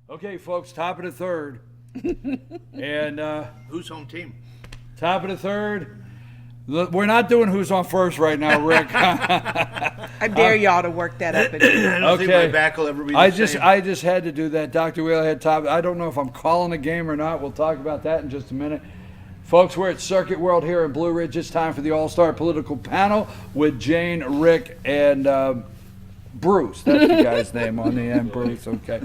Okay, folks, top of the third. And Who's home team? top of the third. We're not doing who's on first right now, Rick. I dare y'all to work that up again. I don't think my back will ever be the same. I just had to do that. Dr. Wheeler had top. I don't know if I'm calling a game or not. We'll talk about that in just a minute. Folks, we're at Circuit World here in Blue Ridge. It's time for the All-Star Political Panel with Jane, Rick, and Bruce. That's the guy's name on the end, Bruce. Okay.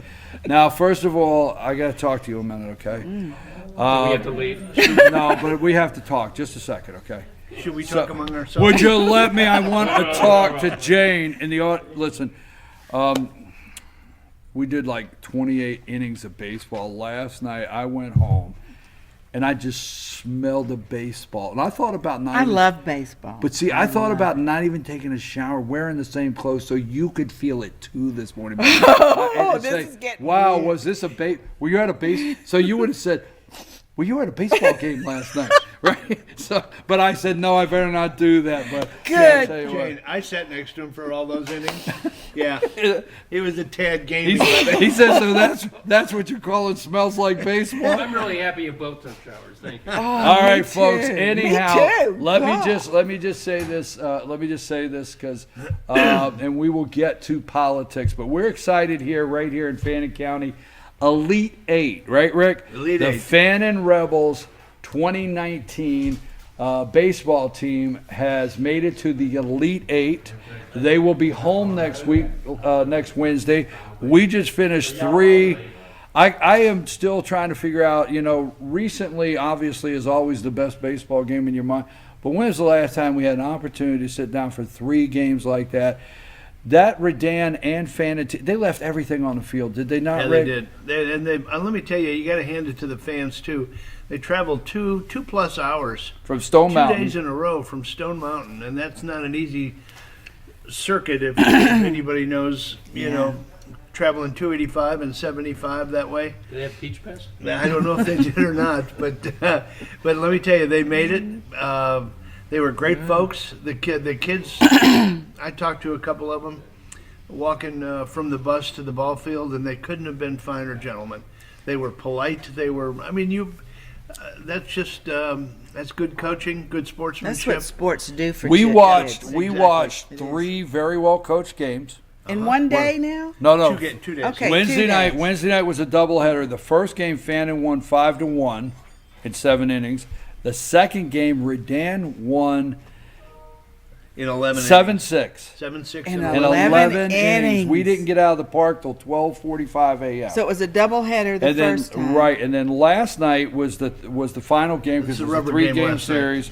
Now, first of all, I got to talk to you a minute, okay? Do we have to leave? No, but we have to talk. Just a second, okay? Should we talk among ourselves? Would you let me? I want to talk to Jane in the listen. We did like 28 innings of baseball last night. I went home, and I just smelled the baseball. And I thought about not. I love baseball. But see, I thought about not even taking a shower, wearing the same clothes, so you could feel it too this morning. Oh, this is getting wow, weird. was this a base? Were you at a base? So you would have said, well, you were at a baseball game last night, right? So, but I said, no, I better not do that. But Good. yeah, I'll tell you what. Jane, I sat next to him for all those innings. Yeah, it was a tad game. He says, so that's what you're calling smells like baseball? I'm really happy you both took showers. Thank you. All right, me folks. too. Anyhow, Me too. let God. me just say this. Because, and we will get to politics. But we're excited right here in Fannin County. Elite Eight, right, Rick? Elite Eight. The Fannin Rebels 2019 baseball team has made it to the Elite Eight. They will be home next week, next Wednesday. We just finished 3. I am still trying to figure out, recently, obviously, is always the best baseball game in your mind. But when was the last time we had an opportunity to sit down for 3 games like that? That Redan and Fannin, they left everything on the field, did they not? Yeah, Rick? they did. Let me tell you, you got to hand it to the fans too. They traveled 2+ hours From Stone Mountain. 2 days in a row from Stone Mountain, and that's not an easy circuit if anybody knows. Traveling 285 and 75 that way. Do they have Peach Pass? I don't know if they did or not, but let me tell you, they made it. They were great folks. The kids. I talked to a couple of them walking from the bus to the ball field, and they couldn't have been finer gentlemen. They were polite. They were. I mean, that's just that's good coaching, good sportsmanship. That's what sports do for We kids. watched Exactly. 3 very well coached games. In one day now? No. 2 days. Okay. Wednesday 2 night. days. Wednesday night was a doubleheader. The first game, Fannin won 5-1 in 7 innings. The second game, Redan won In 11 7-6 7-6 In in 11 11 innings. innings. We didn't get out of the park till 12:45 a.m. So it was a doubleheader the and then first time. right, and then last night was the final game because It's it a was a rubber game 3-game last night. series.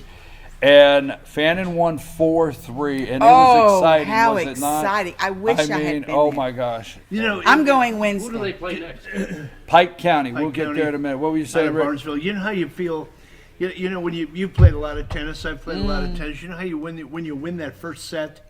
And Fannin won 4-3, and it was Oh, exciting. how was it not? exciting. I wish I had mean, been oh there. my gosh. I'm going Who do Wednesday. they play next? Pike County. We'll Pike get County, there in a minute. What were you out saying, of Rick? Barnesville. You know how you feel. You know when you played a lot of tennis. I've played a lot of tennis. You know how you when you win that first set,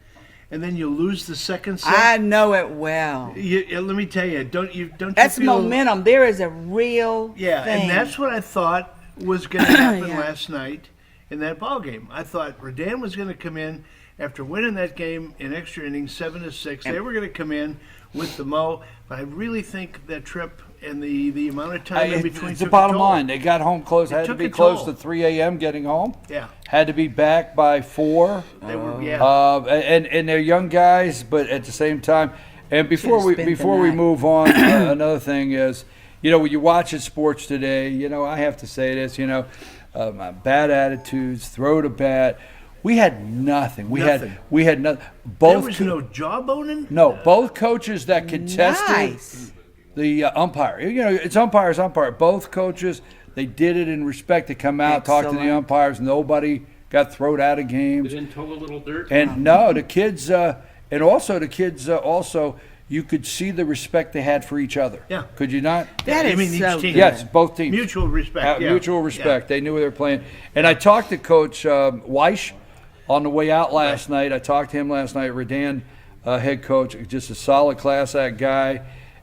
and then you lose the second set. I know it well. Let me tell you, don't you That's feel, momentum. There is a real Yeah, thing. and that's what I thought was going to happen Yeah. last night in that ball game. I thought Redan was going to come in after winning that game in extra innings, 7-6. They were going to come in with the mo. But I really think that trip and the amount of time in between. It's the took a bottom toll. line. They got home close. Had to took be a close toll. to 3 a.m. getting home. Yeah, Had to be back by 4. they were. Yeah. And they're young guys, but at the same time. And before Should've spent the we night. move on, another thing is, when you're watching sports today, I have to say this, bad attitudes, throw to bat. We had nothing. We Nothing. had nothing. there Both was no jawboning. no, both coaches that contested Nice. the umpire. It's umpire. Both coaches, they did it in respect to come out, talk to the Excellent. umpires. Nobody got thrown out of They games. didn't tow a little dirt? And no, the kids, also, you could see the respect they had for each other. Yeah. Could you not? That You is mean each so team? good. Yes, both teams. Mutual respect. Yeah. Mutual respect. They knew they were playing. And I talked to Coach Weish on the way out last night. I talked to him last night, Redan head coach, just a solid class act guy.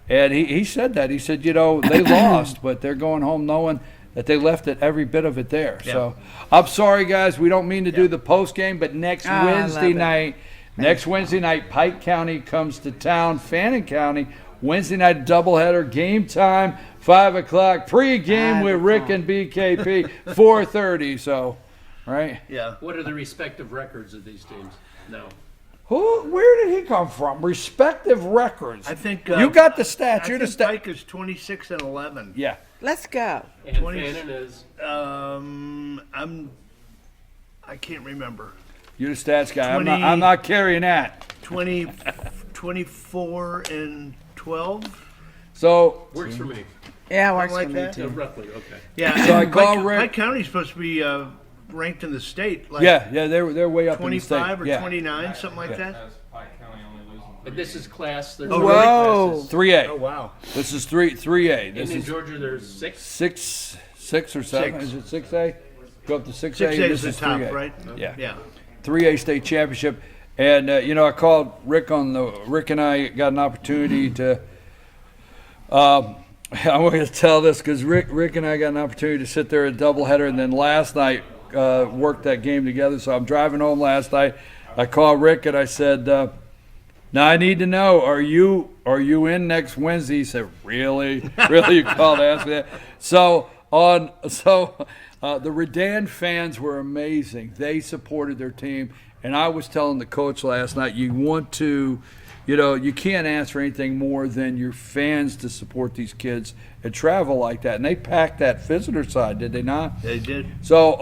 And he said that. He said, they lost, but they're going home knowing that they left it, every bit of it there. Yeah. So I'm sorry, guys. We don't mean to do the post game, but next I Wednesday love it. night, Pike County comes to town. Fannin County Wednesday night doubleheader, game time, 5 o'clock, pregame 5 with Rick o'clock. and BKP, 4:30. So, right? Yeah. What are the respective records of these teams? No. Where did he come from? Respective records. I think you got the stats. I You're the think stat. Pike is 26-11. Yeah. Let's go. And 20 Fannin is I can't remember. You're the stats guy. 20 I'm not carrying that. 24-12. So, works for me. Yeah, works Something for like me that? too. Roughly, okay. Yeah. So I and call Rick- Pike County's supposed to be ranked in the state. Like yeah, they're way up in the 25 state. or Yeah. 29, something like that. And this is class. There's Oh, three really? Whoa. classes. 3A. Oh wow. This is 3A. And This in is Georgia, there's 6. six or seven. Six. Is it 6A? Go up to 6A. 6A This is the top, 3A. right? Yeah. Yeah. 3A state championship, and I called Rick Rick and I got an opportunity to. I'm going to tell this because Rick and I got an opportunity to sit there at a doubleheader, and then last night worked that game together. So I'm driving home last night. I called Rick and I said, "Now I need to know: Are you in next Wednesday?" He said, "Really? Really? You called to ask me that?" So the Redan fans were amazing. They supported their team, and I was telling the coach last night, you want to. You can't ask for anything more than your fans to support these kids and travel like that. And they packed that visitor side, did they not? They did. So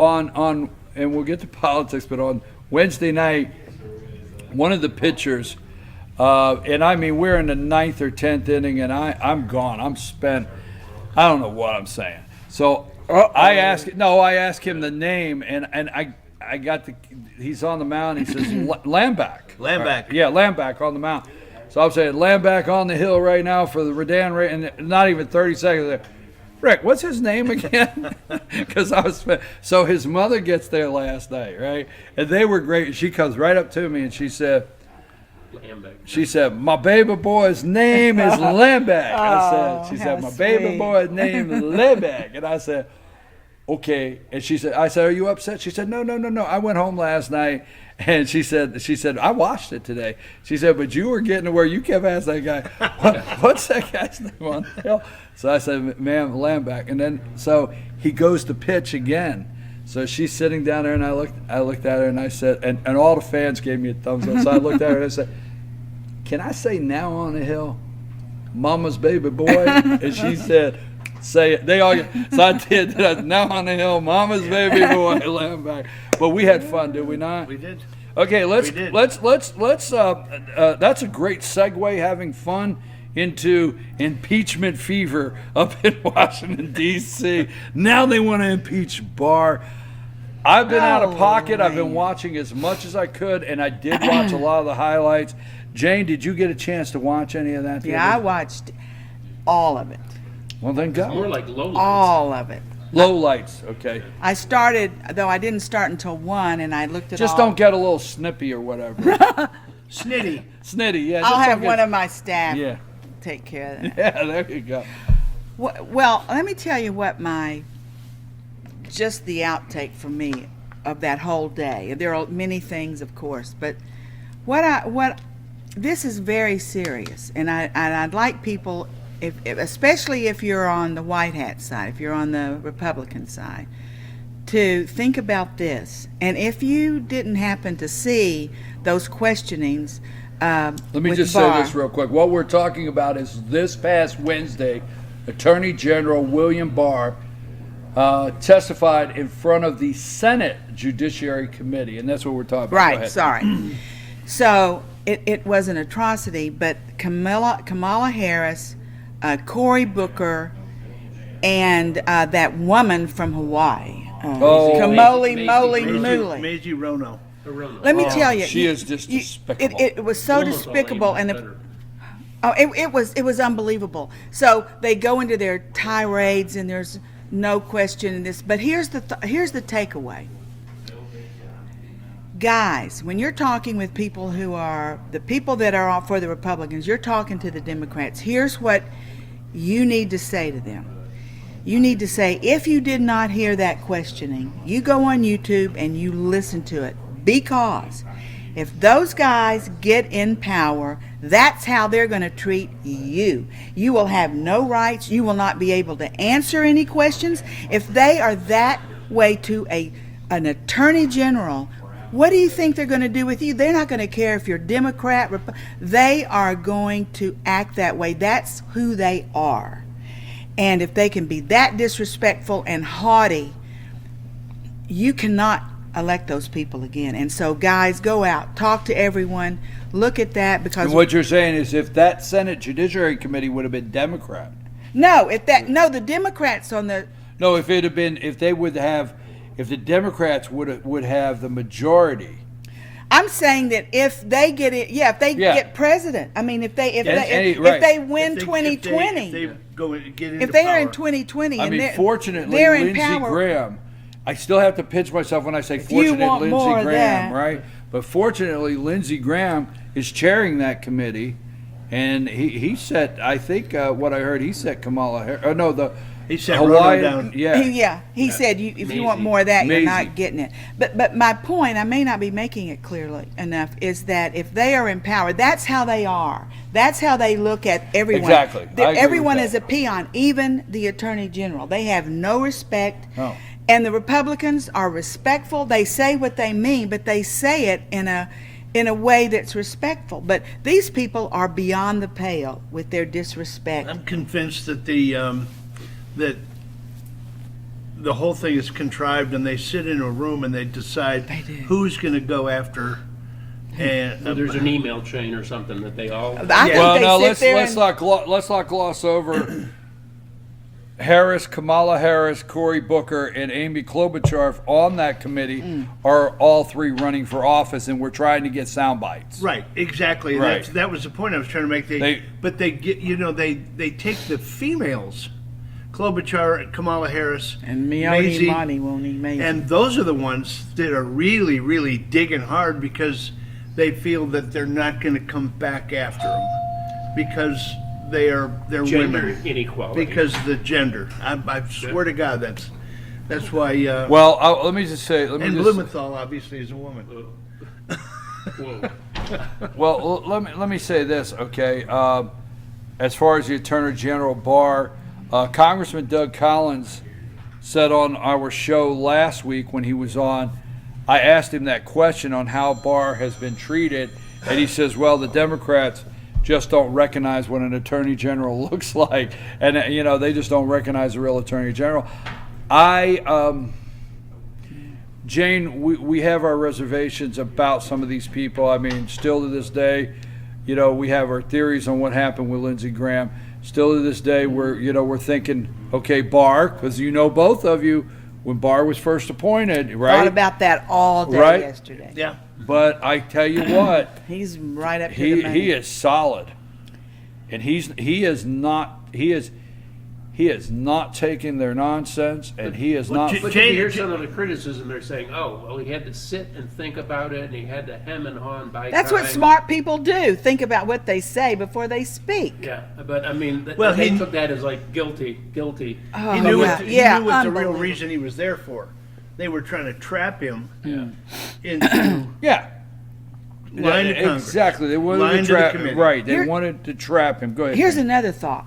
and we'll get to politics, but on Wednesday night, one of the pitchers, and I mean we're in the 9th or 10th inning, and I'm gone. I'm spent. I don't know what I'm saying. So I asked him the name, and I got he's on the mound. He says Lamback. Lamback. Yeah, Lamback on the mound. So I'm saying Lamback on the hill right now for the Redan, and not even 30 seconds there. Rick, what's his name again? Because so his mother gets there last night, right? And they were great. She comes right up to me and she said, "My baby boy's name is Lamback." She said, how "My baby sweet. boy's name is Lamback." And I said, "Okay." And I said, "Are you upset?" She said, No. I went home last night, and she said, "I watched it today." She said, "But you were getting to where you kept asking that guy, what's that guy's name on the hill?" So I said, "Ma'am, Lamback." And then so he goes to pitch again. So she's sitting down there, and I looked at her, and I said, and all the fans gave me a thumbs up. So I looked at her and I said, "Can I say now on the hill, Mama's baby boy?" And she said, "Say it." They all. So I did. Now on the hill, Mama's baby boy, Lamback. But we had fun, did we not? We did. Okay, let's. We did. That's a great segue. Having fun into impeachment fever up in Washington D.C. Now they want to impeach Barr. I've been out of pocket. I've been watching as much as I could, and I did watch a lot of the highlights. Jane, did you get a chance to watch any of that? the Yeah, I other- watched all of it. Well, then go. More like low lights. All of it. Low lights, okay. I started, though I didn't start until 1, and I looked at Just all. don't get a little snippy or whatever. Snitty. Snitty, yeah. I'll just have don't one get- of my staff Yeah, take care of that. yeah. There you go. Well, let me tell you what just the outtake for me of that whole day. There are many things, of course, but this is very serious, and I'd like people, especially if you're on the white hat side, if you're on the Republican side, to think about this. And if you didn't happen to see those questionings, Let me with just Barr, say this real quick. What we're talking about is this past Wednesday, Attorney General William Barr testified in front of the Senate Judiciary Committee, and that's what we're talking about. Go Right, ahead. sorry. So it was an atrocity, but Kamala Harris, Cory Booker, and that woman from Hawaii, Kamala Maisie Mooley. Maisie Rono. Let me tell you, She is just despicable. It was so Almost all despicable, English and better. it was unbelievable. So they go into their tirades, and there's no question in this. But here's the takeaway, guys. When you're talking with people who are the people that are for the Republicans, you're talking to the Democrats. Here's what you need to say to them. You need to say, if you did not hear that questioning, you go on YouTube and you listen to it. Because if those guys get in power, That's how they're going to treat you. You will have no rights. You will not be able to answer any questions. If they are that way to an attorney general, what do you think they're going to do with you? They're not going to care if you're Democrat. They are going to act that way. That's who they are. And if they can be that disrespectful and haughty, you cannot elect those people again. And so, guys, go out, talk to everyone, look at that, because And what you're saying is if that Senate Judiciary Committee would have been Democrat. the Democrats on the No, if it had been, if the Democrats would have the majority. I'm saying that if they get it, if they get president. I mean, if they win If they 2020, go and get into if they are power. in 2020, I and mean, fortunately, they're in Lindsey power. Graham. I still have to pinch myself when I say you fortunate want more Lindsey of Graham, that. right? But fortunately, Lindsey Graham is chairing that committee, and he set. I think what I heard, he set Kamala Harris. He set Hawaii Rono down. Yeah. He said, if you want Amazing. more of that, you're Amazing. not getting it. But my point, I may not be making it clearly enough, is that if they are in power, that's how they are. That's how they look at everyone. Exactly. I agree with Everyone that. is a peon, even the attorney general. They have no respect. No. And the Republicans are respectful. They say what they mean, but they say it in a way that's respectful. But these people are beyond the pale with their disrespect. I'm convinced that that the whole thing is contrived, and they sit in a room and they decide They do. who's going to go after. And There's an email chain or something that they all. I think Well, they now sit there let's and- not gloss over Harris, Kamala Harris, Cory Booker, and Amy Klobuchar on that committee are all three running for office, and we're trying to get sound bites. Right, exactly. Right. That was the point I was trying to make. But they get, they take the females, Klobuchar, Kamala Harris, And Maisie, Mione won't need Maisie. and those are the ones that are really, really digging hard because they feel that they're not going to come back after them because they're Gender women. inequality. Because of the gender. I swear to God, that's why. Well, let me just say, and Blumenthal obviously is a woman. Whoa. well, let me say this, okay? As far as the Attorney General Barr, Congressman Doug Collins said on our show last week when he was on, I asked him that question on how Barr has been treated, and he says, well, the Democrats just don't recognize what an attorney general looks like, and they just don't recognize a real attorney general. Jane, we have our reservations about some of these people. I mean, still to this day, we have our theories on what happened with Lindsey Graham. Still to this day, we're thinking, okay, Barr, because both of you, when Barr was first appointed, right? Thought about that all day Right? yesterday. Yeah. But I tell you what, He's right up to the money. he is solid, and he is not taking their nonsense, and he is not. But you hear some of the criticism. They're saying, "Oh, well, he had to sit and think about it, and he had to hem and haw and bite." That's what time." smart people do. Think about what they say before they speak. Yeah, but I mean, Well, they he- took that as like guilty. Oh, He knew yeah. what, Yeah, he knew what the real unbelievable. reason he was there for. They were trying to trap him Yeah. into Yeah. line to Congress. Exactly. They wanted Line to to the trap committee. Right. They Here- wanted to trap him. Go ahead. Here's another thought.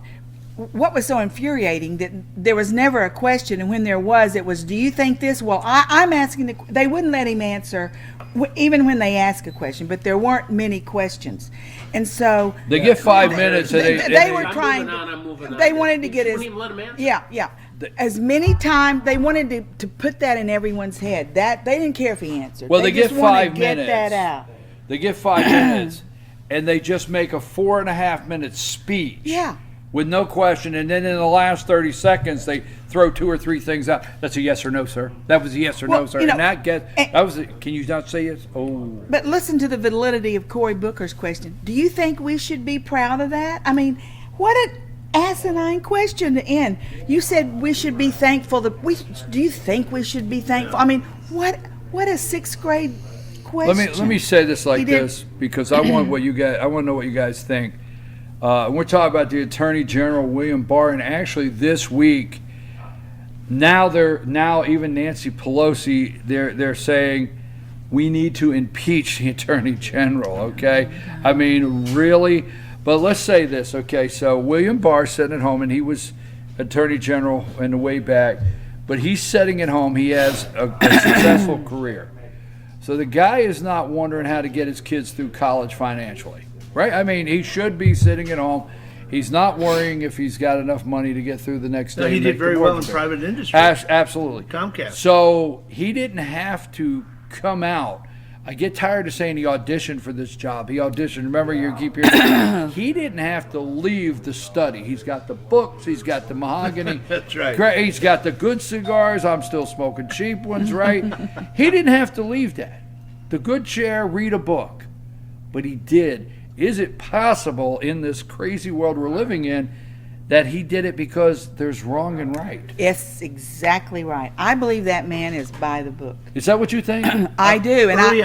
What was so infuriating that there was never a question, and when there was, it was, do you think this? Well, I'm asking, they wouldn't let him answer, even when they asked a question, but there weren't many questions. And so They get 5 minutes. And they were I'm trying moving on, to, I'm moving on. they wanted to You get wouldn't his, even let him answer? yeah. As many times, they wanted to put that in everyone's head. That they didn't care if he answered. Well, they just get wanted 5 to get minutes. that out. They get 5 minutes, and they just make a 4.5-minute speech. Yeah. With no question, and then in the last 30 seconds, they throw 2 or 3 things out. That's a yes or no, sir. That was a yes or Well, no, sir. you know, And that and- was. Can you not say yes? Oh. But listen to the validity of Cory Booker's question. Do you think we should be proud of that? I mean, what an asinine question to end. You said we should be thankful. Do you think we should be thankful? I mean, what a 6th grade question. Let me say this like He did- this because I want to know what you guys think. We're talking about the Attorney General William Barr, and actually this week, now even Nancy Pelosi, they're saying we need to impeach the Attorney General, okay? I mean, really? But let's say this, okay? So William Barr's sitting at home, and he was Attorney General in the way back, but he's sitting at home. He has a successful career. So the guy is not wondering how to get his kids through college financially, right? I mean, he should be sitting at home. He's not worrying if he's got enough money to get through the next day. No, he and did make the very well in mortgage. private industry. Absolutely. Comcast. So he didn't have to come out. I get tired of saying he auditioned for this job. He auditioned. Remember, you keep hearing. He didn't have to leave the study. He's got the books. He's got the mahogany. That's right. He's got the good cigars. I'm still smoking cheap ones, right? He didn't have to leave that. The good chair, read a book. But he did. Is it possible in this crazy world we're living in that he did it because there's wrong and right? It's exactly right. I believe that man is by the book. Is that what you think? I do. And Early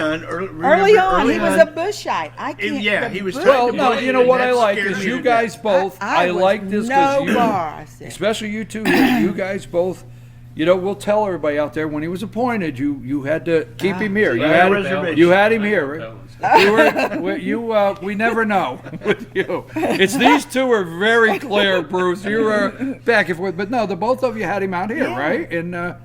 early on, he was a Bushite. I can't. Yeah, the he was Bush- Well, talking no, about you know it, what and I that like scared is me you to guys death. both. I was like this no because you, bar, I said. especially you two here, you guys both. You know, we'll tell everybody out there when he was appointed, you had to keep him here. You Right, had reservation. you had him here. Right? We never know with you. It's these two are very clear, Bruce. You were back and forth, but no, the both of you had him out here, Yeah. right? And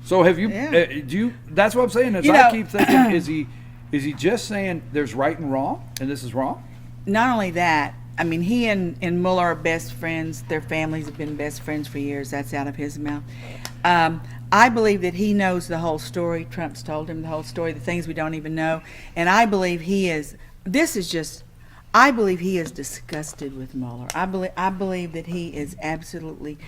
so have you? Yeah. Do you? That's what I'm saying. Is You I know- keep thinking, is he just saying there's right and wrong, and this is wrong? Not only that, I mean, he and Mueller are best friends. Their families have been best friends for years. That's out of his mouth. I believe that he knows the whole story. Trump's told him the whole story, the things we don't even know. And I believe he is, I believe he is disgusted with Mueller. I believe that he is absolutely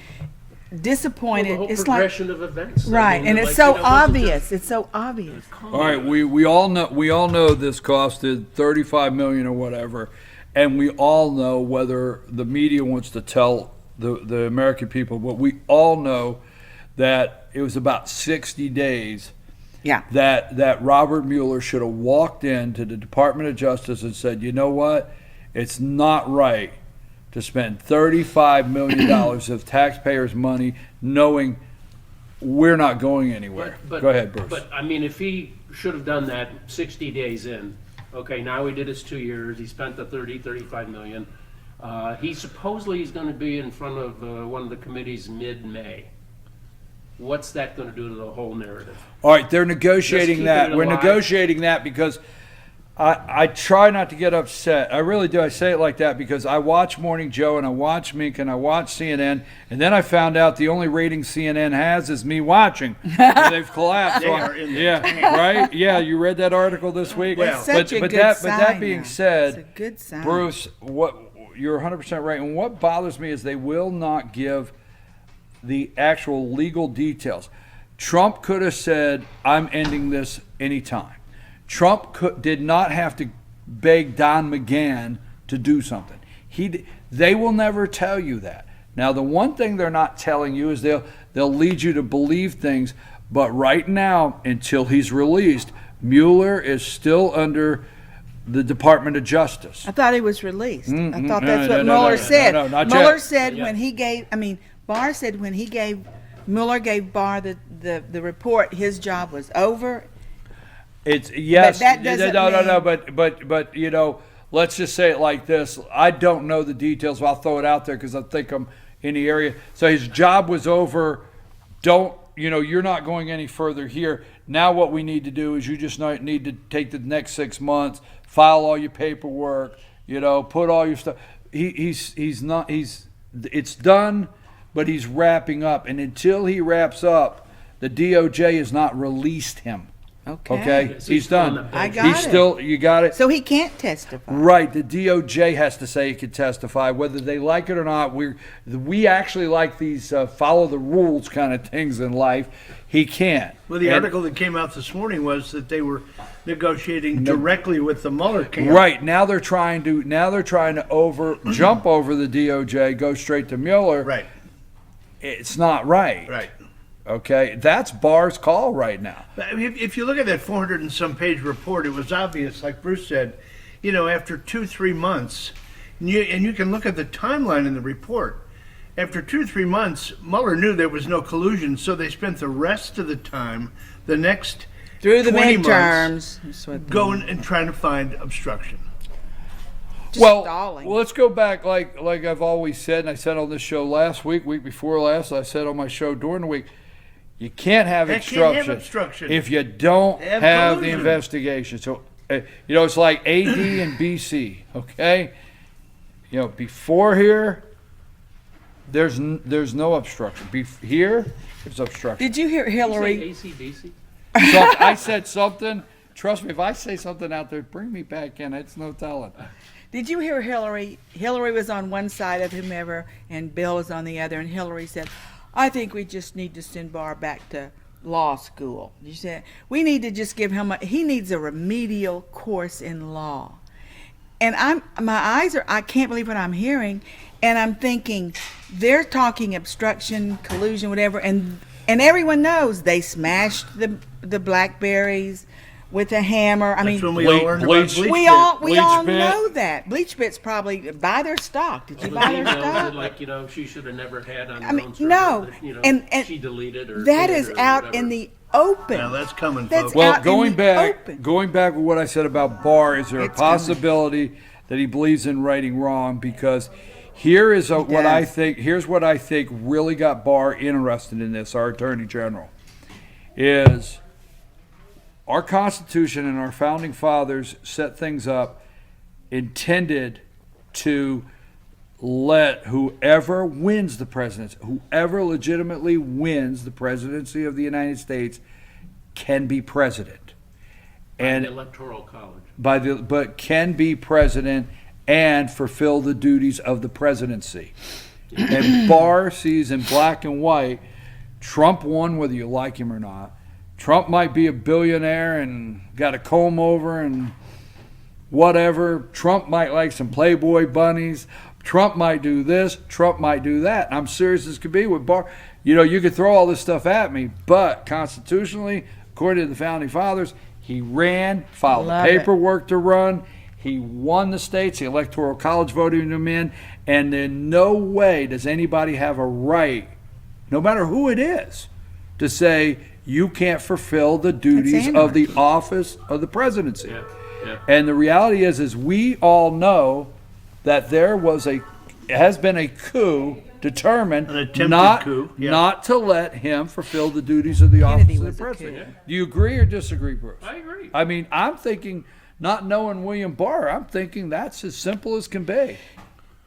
disappointed. Well, the whole It's like, progression of events. I right, mean, and it's like, so you know, wasn't obvious. It's so obvious. All right, we all know this costed $35 million or whatever, and we all know whether the media wants to tell the American people, but we all know that it was about 60 days Yeah. that Robert Mueller should have walked into the Department of Justice and said, you know what, it's not right to spend $35 million of taxpayers' money knowing we're not going anywhere. Go ahead, Bruce. But, I mean, if he should have done that 60 days in, okay, now he did his 2 years, he spent the 35 million. He supposedly is going to be in front of one of the committees mid-May. What's that going to do to the whole narrative? All right, they're negotiating keeping that. it We're alive. negotiating that because I try not to get upset. I really do. I say it like that because I watch Morning Joe and I watch Mink and I watch CNN, and then I found out the only rating CNN has is me watching. They've collapsed. They are in the tank. Right? Yeah, you read that article this week. Well, It's such a good but sign. that being now. said, It's a good sign. Bruce, you're 100% right. And what bothers me is they will not give the actual legal details. Trump could have said, I'm ending this anytime. Trump did not have to beg Don McGahn to do something. They will never tell you that. Now, the one thing they're not telling you is they'll lead you to believe things. But right now, until he's released, Mueller is still under the Department of Justice. I thought he was released. I thought No, that's no, what no, Mueller no, said. no, not Mueller yet. said Yeah. when he gave, Barr said when he gave, Mueller gave Barr the report, his job was over. It's yes, that doesn't no, mean- but you know, let's just say it like this. I don't know the details, but I'll throw it out there because I think I'm in the area. So his job was over. You're not going any further here. Now what we need to do is you just need to take the next 6 months, file all your paperwork, put all your stuff. It's done, but he's wrapping up. And until he wraps up, the DOJ has not released him. Okay? Yes, He's still on done. the I bench. got He's it. still, you got it? So he can't testify. Right, the DOJ has to say he can testify, whether they like it or not. We actually like these follow the rules kind of things in life. He can't. Well, the And- article that came out this morning was that they were negotiating directly with the Mueller camp. Right, now they're trying to jump over the DOJ, go straight to Mueller. Right. It's not right. Right. Okay, that's Barr's call right now. But if you look at that 400 and some page report, it was obvious, like Bruce said, after 2-3 months, and you can look at the timeline in the report. After 2-3 months, Mueller knew there was no collusion, so they spent the rest of the time, the next Through the 20 months midterms. That's what they- going and trying to find obstruction. just Well, stalling. let's go back like I've always said, and I said on this show last week before last, I said on my show during the week, you can't have That can't have obstruction obstruction. if you don't Have have the collusion. investigation. So, it's like AD and BC, okay? Before here, there's no obstruction. Here, there's obstruction. Did you hear Hillary? ACDC? So I said something. Trust me, if I say something out there, bring me back in. It's no telling. Did you hear Hillary? Hillary was on one side of whomever, and Bill was on the other. And Hillary said, "I think we just need to send Barr back to law school." You said we need to just give him. He needs a remedial course in law. And I can't believe what I'm hearing, and I'm thinking they're talking obstruction, collusion, whatever, and everyone knows they smashed the blackberries with a hammer. I That's when mean, we all learned about bleach- bleach we pit. all Bleach Pit. know that. Bleach Pit's probably buy their stock. Did you The buy their emails that, stock? like, she should have never had on her I mean, own server no. that, And she deleted or that hid is or out whatever. in the open. Now that's coming, That's folks. Well, out in going the back, open. going back with what I said about Barr, is there a It's coming. possibility that he believes in righting wrong? Because here is what I does. think. Here's what I think really got Barr interested in this. Our Attorney General is our Constitution and our founding fathers set things up intended to let whoever wins the presidency, whoever legitimately wins the presidency of the United States, can be president. And And the Electoral College. but can be president and fulfill the duties of the presidency. And Barr sees in black and white, Trump won whether you like him or not. Trump might be a billionaire and got a comb over and whatever. Trump might like some Playboy bunnies. Trump might do this. Trump might do that. And I'm serious as could be with Barr. You could throw all this stuff at me, but constitutionally, according to the founding fathers, he ran, filed the Love it. paperwork to run. He won the states. The Electoral College voted him in. And in no way does anybody have a right, no matter who it is, to say you can't fulfill the duties of the office of the presidency. Yeah, yeah. And the reality is we all know that there has been a coup determined An attempted not, coup, yeah. not to let him fulfill the duties of the Kennedy office of the was a president. coup. Do you agree or disagree, Bruce? I agree. I mean, I'm thinking, not knowing William Barr, I'm thinking that's as simple as can be.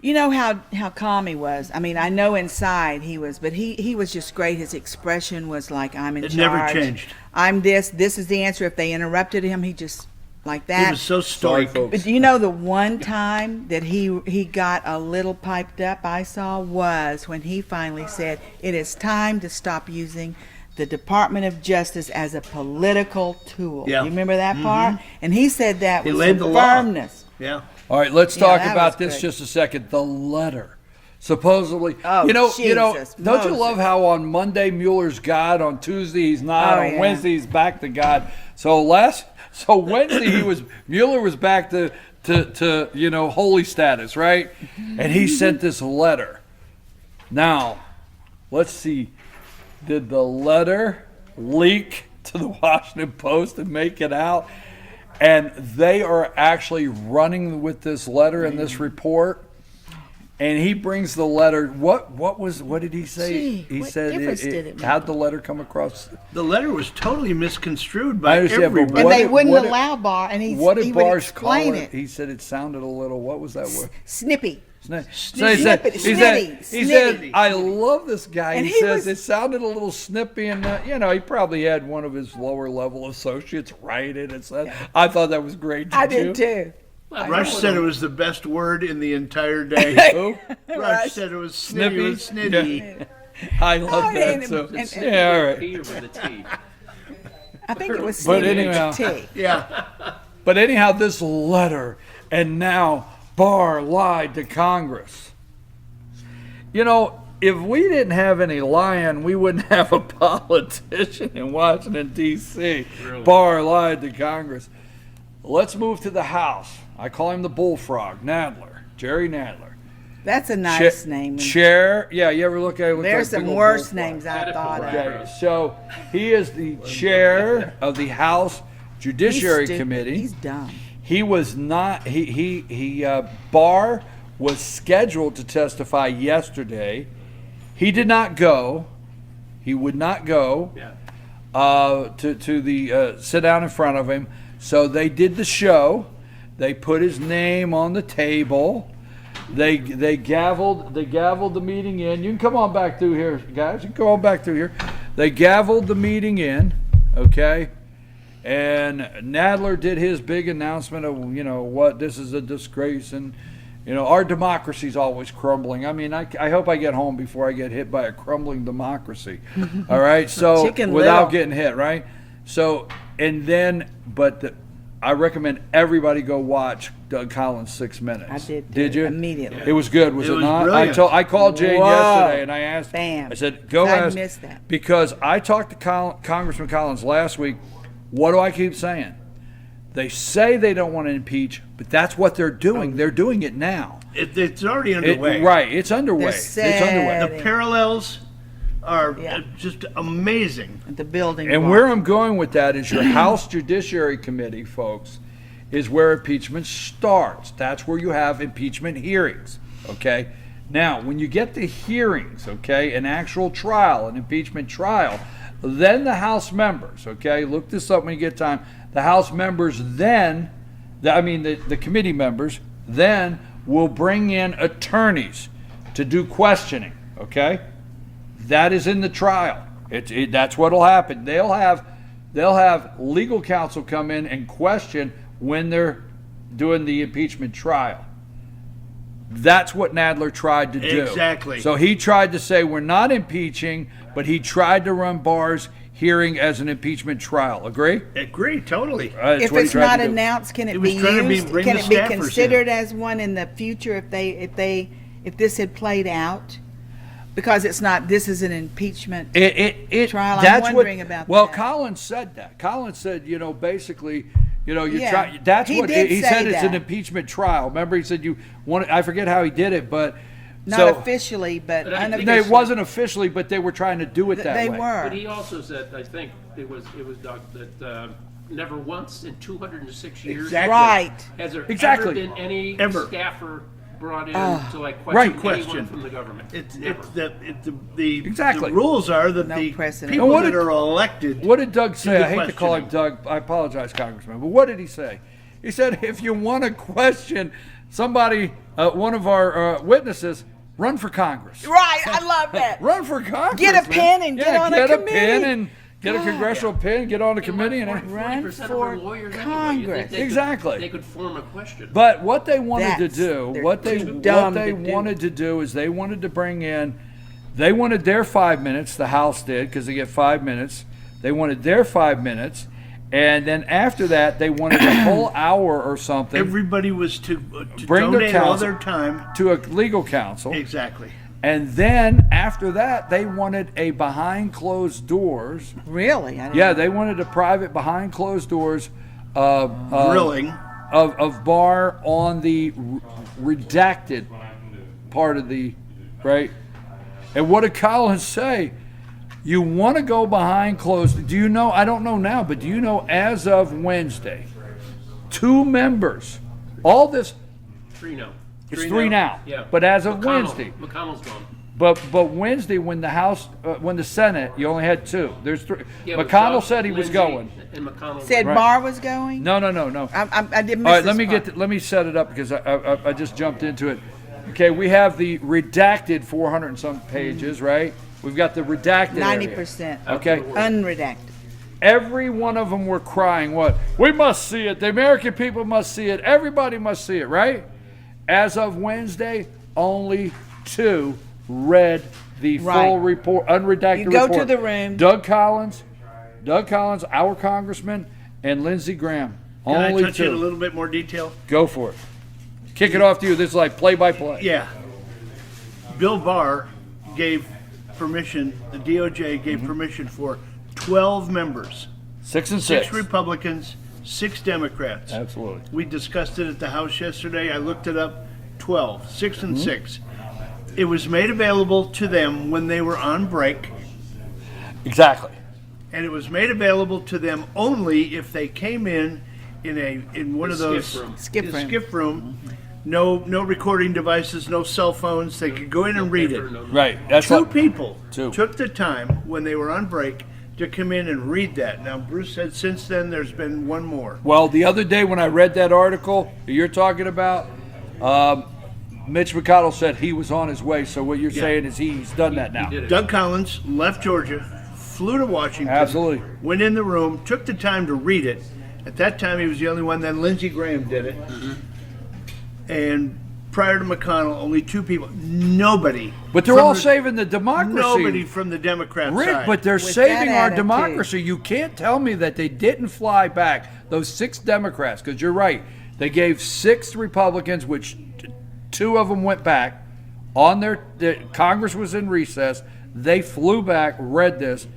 You know how calm he was. I mean, I know inside he was, but he was just great. His expression was like, I'm in It charge. never changed. I'm this is the answer. If they interrupted him, he just like that. He was so Sorry, stoic. folks. But you know, the one time that he got a little piped up, I saw, was when he finally said, it is time to stop using the Department of Justice as a political tool. Yeah. You remember that part? And he said that He with laid some the law. firmness. Yeah. All right, let's Yeah, talk that about was this good. just a second. The letter. Supposedly, Oh, don't you Jesus, love Moses. how on Monday Mueller's God, on Tuesday he's not, Oh, on yeah. Wednesday he's back to God. So Wednesday Mueller was back to holy status, right? And he sent this letter. Now, let's see. Did the letter leak to the Washington Post and make it out? And they are actually running with this letter and this report. And he brings the letter. What did he say? Gee, He what said difference did it make? how'd the letter come across? The letter was totally misconstrued I by understand, but everybody. And What they did- wouldn't what did- allow Barr, and he What did would Barr's call explain it? it. He said it sounded a little. What was that word? Snippy. So he Snippety, said, snitty, he said, snitty. I love this guy. And He he says was- it sounded a little snippy, and he probably had one of his lower level associates write it. And said, I thought that was great. I did too. Well, Rush said it was the best word in the entire day. Who? Rush said it was snitty. It was Snippy? snitty. I love Oh, that. and- So and- yeah, all right. P or with a T. I think it was But snippy anyhow. with a T. Yeah. But anyhow, this letter, and now Barr lied to Congress. If we didn't have any lying, we wouldn't have a politician in Washington, D.C. Really? Barr lied to Congress. Let's move to the House. I call him the bullfrog, Nadler, Jerry Nadler. That's a nice name. Chair. Yeah, you ever look at it? There's some worse names I thought of. Okay, so he is the chair of the House Judiciary He's stupid. Committee. He's dumb. He was not. Barr was scheduled to testify yesterday. He did not go. He would not go. Yeah. To the sit down in front of him. So they did the show. They put his name on the table. They gavelled the meeting in. You can come on back through here, guys. You can come on back through here. They gavelled the meeting in, okay? And Nadler did his big announcement of, what, this is a disgrace, and our democracy's always crumbling. I mean, I hope I get home before I get hit by a crumbling democracy. All right, so Chicken without Little. getting hit, right? So, and then, I recommend everybody go watch Doug Collins' 6 Minutes. I did. Did you? Immediately. It was good, was It it was not? brilliant. I called Jane Whoa. yesterday and I asked. Bam. I said, go I ask. missed that. Because I talked to Congressman Collins last week. What do I keep saying? They say they don't want to impeach, but that's what they're doing. They're doing it now. It's already underway. Right. It's underway. They're It's underway. The parallels are Yeah. just amazing. The building. And block. where I'm going with that is your House Judiciary Committee, folks, is where impeachment starts. That's where you have impeachment hearings, okay? Now, when you get the hearings, okay, an actual trial, an impeachment trial, then the House members, okay, look this up when you get time, the House members then, the committee members, then will bring in attorneys to do questioning, okay? That is in the trial. That's what'll happen. They'll have legal counsel come in and question when they're doing the impeachment trial. That's what Nadler tried to do. Exactly. So he tried to say we're not impeaching, but he tried to run Barr's hearing as an impeachment trial. Agree? Agree, totally. That's If what he it's tried not to do. announced, can He it was be trying to used? bring Can the it be staffers considered in. as one in the future if this had played out? Because it's not. This is an impeachment trial. I'm That's wondering what, about well, that. Collins said that. Collins said, basically, you Yeah, try. That's he what did he say said. It's an that. impeachment trial. Remember, he said you want. I forget how he did it, but Not so, officially, but But I think No, unofficially. it wasn't officially, but they were trying to do it that They way. were. But he also said, I think it was Doug, that never once in 206 years Exactly. Right. has there Exactly. ever been any Ever. staffer brought in to like Right. question anyone Question. from the government. It's Never. the Exactly. the rules are that No the precedent. people And what that did- are elected. What did Doug say? the I hate to call him questioning. Doug. I apologize, Congressman. But what did he say? He said, if you want to question somebody, one of our witnesses, run for Congress. Right, I love that. Run for Congress. Get a man. pen and get on a get committee. pen and get a congressional pen, get on a committee. And 40% of our for lawyers anyway. You think Congress. they could- Exactly. They could form a question. But what they wanted to That's- do, they're what they too dumb to do. wanted to do is they wanted to bring in, they wanted their 5 minutes. The House did because they get 5 minutes. They wanted their 5 minutes, and then after that, they wanted a whole hour or something Everybody was to Bring their donate all counsel. their time. to a legal counsel. Exactly. And then after that, they wanted a behind closed doors. Really? I didn't Yeah, know. they wanted a private behind closed doors Grilling. of Barr on the redacted part of the, right? And what did Collins say? You want to go behind closed, do you know, I don't know now, but do you know as of Wednesday, 2 members, all this, 3 now. it's 3 now, Yeah. but as of McConnell- Wednesday, McConnell's gone. but Wednesday when the House, when the Senate, you only had 2. There's 3. Yeah, it was McConnell Doug, said he was Lindsey, going. And McConnell Said Right. Barr was going? No. I did miss All right, this let me part. let me set it up because I just jumped into it. Okay, we have the redacted 400 and some pages, right? We've got the redacted area. 90%. Okay, Unredacted. every one of them were crying, what? We must see it. The American people must see it. Everybody must see it, right? As of Wednesday, only 2 read the full Right. report, unredacted You go report. to the room. Doug Collins, our congressman, and Lindsey Graham. Can Only I touch it 2. in a little bit more detail? Go for it. Kick it off to you. This is like play by play. Yeah. Bill Barr gave permission, the DOJ gave Mm-hmm. permission for 12 members, 6 and 6 6. Republicans, 6 Democrats. Absolutely. We discussed it at the House yesterday. I looked it up. 12, 6 and 6. It was made available to them when they were on break, Exactly. and it was made available to them only if they came in one of those Skip room. skip room. No recording devices, no cell phones. They could go in and read it. Right. That's Two what, people Two. took the time when they were on break to come in and read that. Now, Bruce said since then there's been one more. Well, the other day when I read that article that you're talking about, Mitch McConnell said he was on his way. So what you're saying is he's done that now. He did it. Doug Collins left Georgia, flew to Washington, Absolutely. went in the room, took the time to read it. At that time, he was the only one. Then Lindsey Graham did it. And prior to McConnell, only two people. Nobody. But they're from all the- saving the democracy. Nobody from the Democrat Rick, side. but they're With saving that our attitude. democracy. You can't tell me that they didn't fly back those 6 Democrats, because you're right. They gave 6 Republicans, which 2 of them went back. Congress was in recess. They flew back, read this.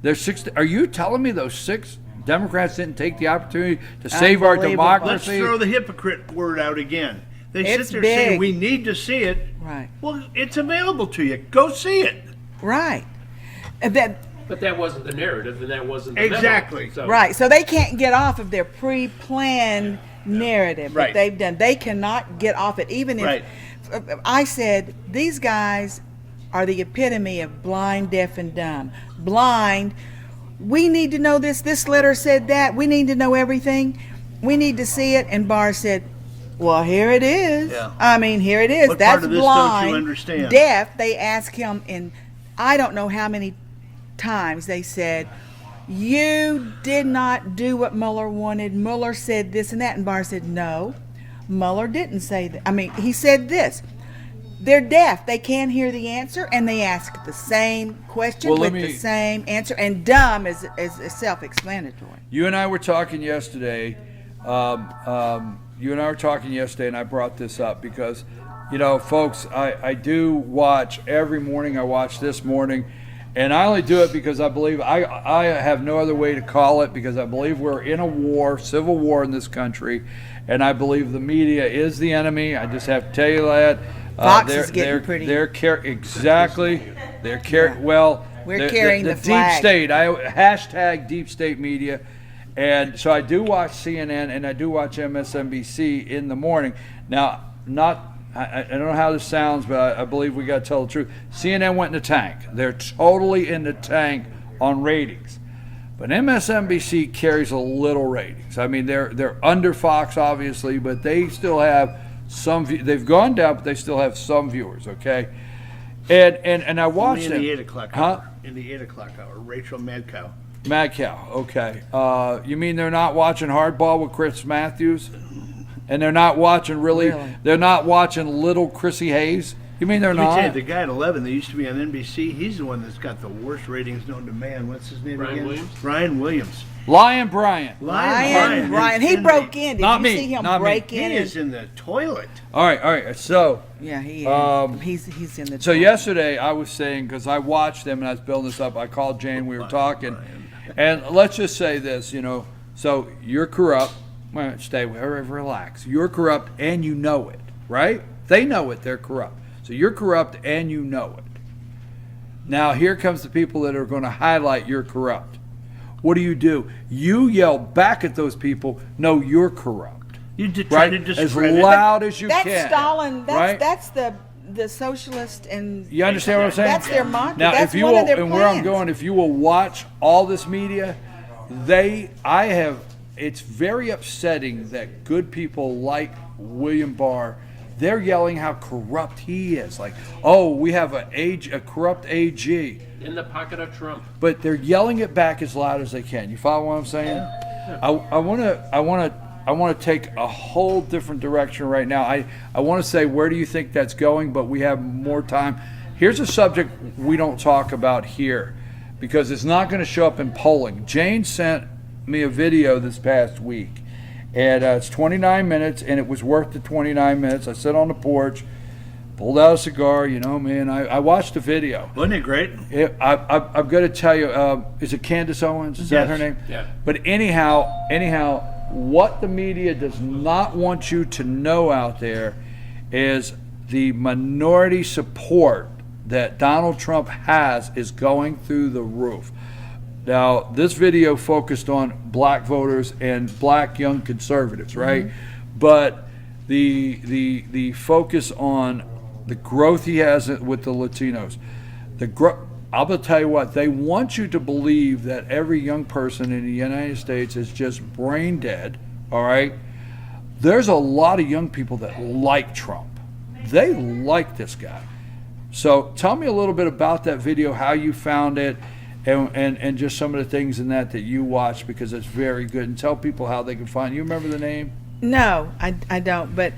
There's 6. Are you telling me those 6 Democrats didn't take the opportunity to save our Unbelievable. Let's democracy? throw the hypocrite word out again. They It's sit there saying big. we need to see it. Right. Well, it's available to you. Go see it. Right. And that, But that wasn't the narrative, and that wasn't the memo. Exactly. So- right. So they can't get off of their pre-planned narrative Right. that they've done. They cannot get off it. Even if Right. I said these guys are the epitome of blind, deaf, and dumb. Blind. We need to know this. This letter said that. We need to know everything. We need to see it. And Barr said, well, here it is. Yeah. I mean, here it is. What That's part of this don't you blind. understand? Deaf. They asked him in, I don't know how many times they said, you did not do what Mueller wanted. Mueller said this and that. And Barr said, no, Mueller didn't say that. I mean, he said this. They're deaf. They can't hear the answer, and they ask the same question Well, with let the me- same answer. And dumb is self-explanatory. You and I were talking yesterday. You and I were talking yesterday, and I brought this up because, folks, I do watch every morning. I watch this morning, and I only do it because I believe I have no other way to call it, because I believe we're in a war, civil war in this country, and I believe the media is the enemy. I just have to tell you that. Fox is getting pretty. Exactly. Well, We're carrying the deep flag. state. hashtag deep state media. And so I do watch CNN and I do watch MSNBC in the morning. Now, I don't know how this sounds, but I believe we got to tell the truth. CNN went in the tank. They're totally in the tank on ratings. But MSNBC carries a little ratings. I mean, they're under Fox, obviously, but they still have some. They've gone down, but they still have some viewers. Okay, and I watched in them. the 8 o'clock hour. In the 8 o'clock hour, Rachel Madcow. Mad Cow. Okay. You mean they're not watching Hardball with Chris Matthews, and they're not watching Really? They're not watching Little Chrissy Hayes? You mean they're Let me tell you, not? the guy at 11 that used to be on NBC, he's the one that's got the worst ratings known to man. What's his name Ryan again? Williams? Ryan Williams. Lion Bryant. Ryan, he is in broke the- in. Did Not you me, see him not me. break He in? is in the toilet. All right. So. Yeah, he is. He's in the. So toilet. yesterday I was saying, because I watched them and I was building this up, I called Jane, we were talking, and let's just say this, so you're corrupt. Well, relax. You're corrupt and you know it, right? They know it. They're corrupt. So you're corrupt and you know it. Now here comes the people that are going to highlight you're corrupt. What do? You yell back at those people, no, you're corrupt. You try Right? to As discredit. loud as you That's can. Stalin. right? That's the socialist and. You understand what I'm saying? That's their mantra. Now, That's if you one will, of their and where I'm plans. going, if you will watch all this media, it's very upsetting that good people like William Barr, they're yelling how corrupt he is. Like, oh, we have a corrupt AG. In the pocket of Trump. But they're yelling it back as loud as they can. You follow what I'm saying? I want to take a whole different direction right now. I want to say, where do you think that's going? But we have more time. Here's a subject we don't talk about here because it's not going to show up in polling. Jane sent me a video this past week, and it's 29 minutes, and it was worth the 29 minutes. I sat on the porch, pulled out a cigar. Man, I watched the video. Wasn't it great? I'm going to tell you, is it Candace Owens? Is that her name? Yeah. But anyhow, what the media does not want you to know out there is the minority support that Donald Trump has is going through the roof. Now, this video focused on black voters and black young conservatives, right? But the focus on the growth he has with the Latinos, I'll tell you what, they want you to believe that every young person in the United States is just brain dead, all right? There's a lot of young people that like Trump. They like this guy. So tell me a little bit about that video, how you found it, and just some of the things in that you watched, because it's very good. And tell people how they can find you. Remember the name? No, I don't. But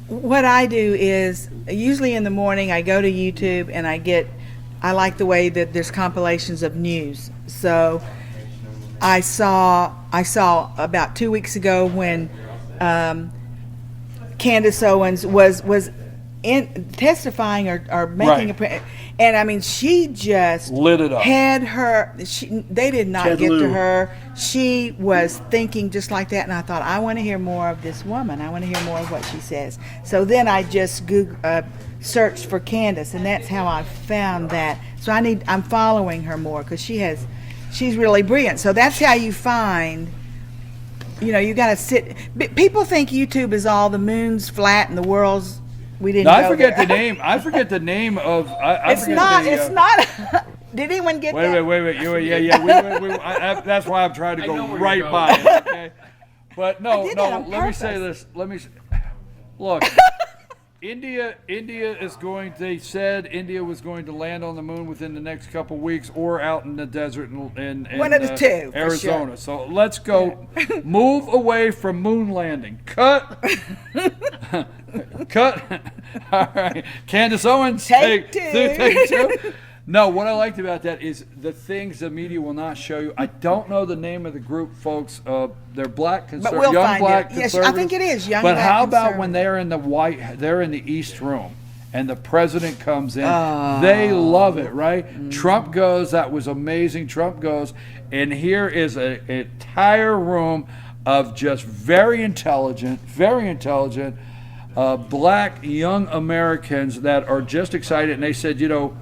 what I do is usually in the morning I go to YouTube and I like the way that there's compilations of news. So I saw about 2 weeks ago when Candace Owens was in testifying or making Right. and I mean she just Lit it up. had her. They did not Ted get to Lieu. her. She was thinking just like that, and I thought I want to hear more of this woman. I want to hear more of what she says. So then I just searched for Candace, and that's how I found that. So I'm following her more because she's really brilliant. So that's how you find. You know, you got to sit. People think YouTube is all the moon's flat and the world's. We didn't. Now, I go forget there. the name. I forget the name of. I It's forget not. the, It's not. Did anyone get that? Wait. Yeah. That's why I'm trying to I go know where right you're by going. it. Okay. But no. did that on Let me say purpose. this. Look. India is going. They said India was going to land on the moon within the next couple weeks, or out in the desert in One of the two, for Arizona. sure. So let's go. Move away from moon landing. Cut. Cut. All right. Candace Owens. Take two. Take two. No, what I liked about that is the things the media will not show you. I don't know the name of the group, folks. They're black But we'll young find black it. Yes, conservatives. I think it is young But black how about when conservatives. they're in the East Room and the president comes in? They love it, right? Trump goes. That was amazing. Trump goes, and here is an entire room of just very intelligent black young Americans that are just excited. And they said, you know,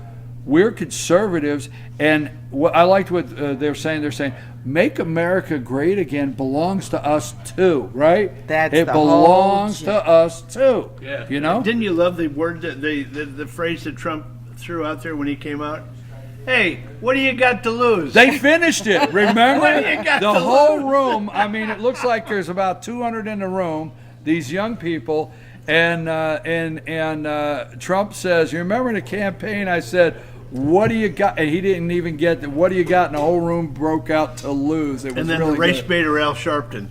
we're conservatives, and what I liked what they're saying. They're saying, "Make America Great Again" belongs to us too, right? That's it the whole belongs to us too. Yeah. You know. Didn't you love the word that the phrase that Trump threw out there when he came out? Hey, what do you got to lose? They finished it. Remember What do you got the to whole lose? room. I mean, it looks like there's about 200 in the room. These young people, and Trump says, "You remember the campaign?" I said, "What do you got?" And he didn't even get the, "What do you got?" And the whole room broke out to lose. It was and then really the race good. baiter Al Sharpton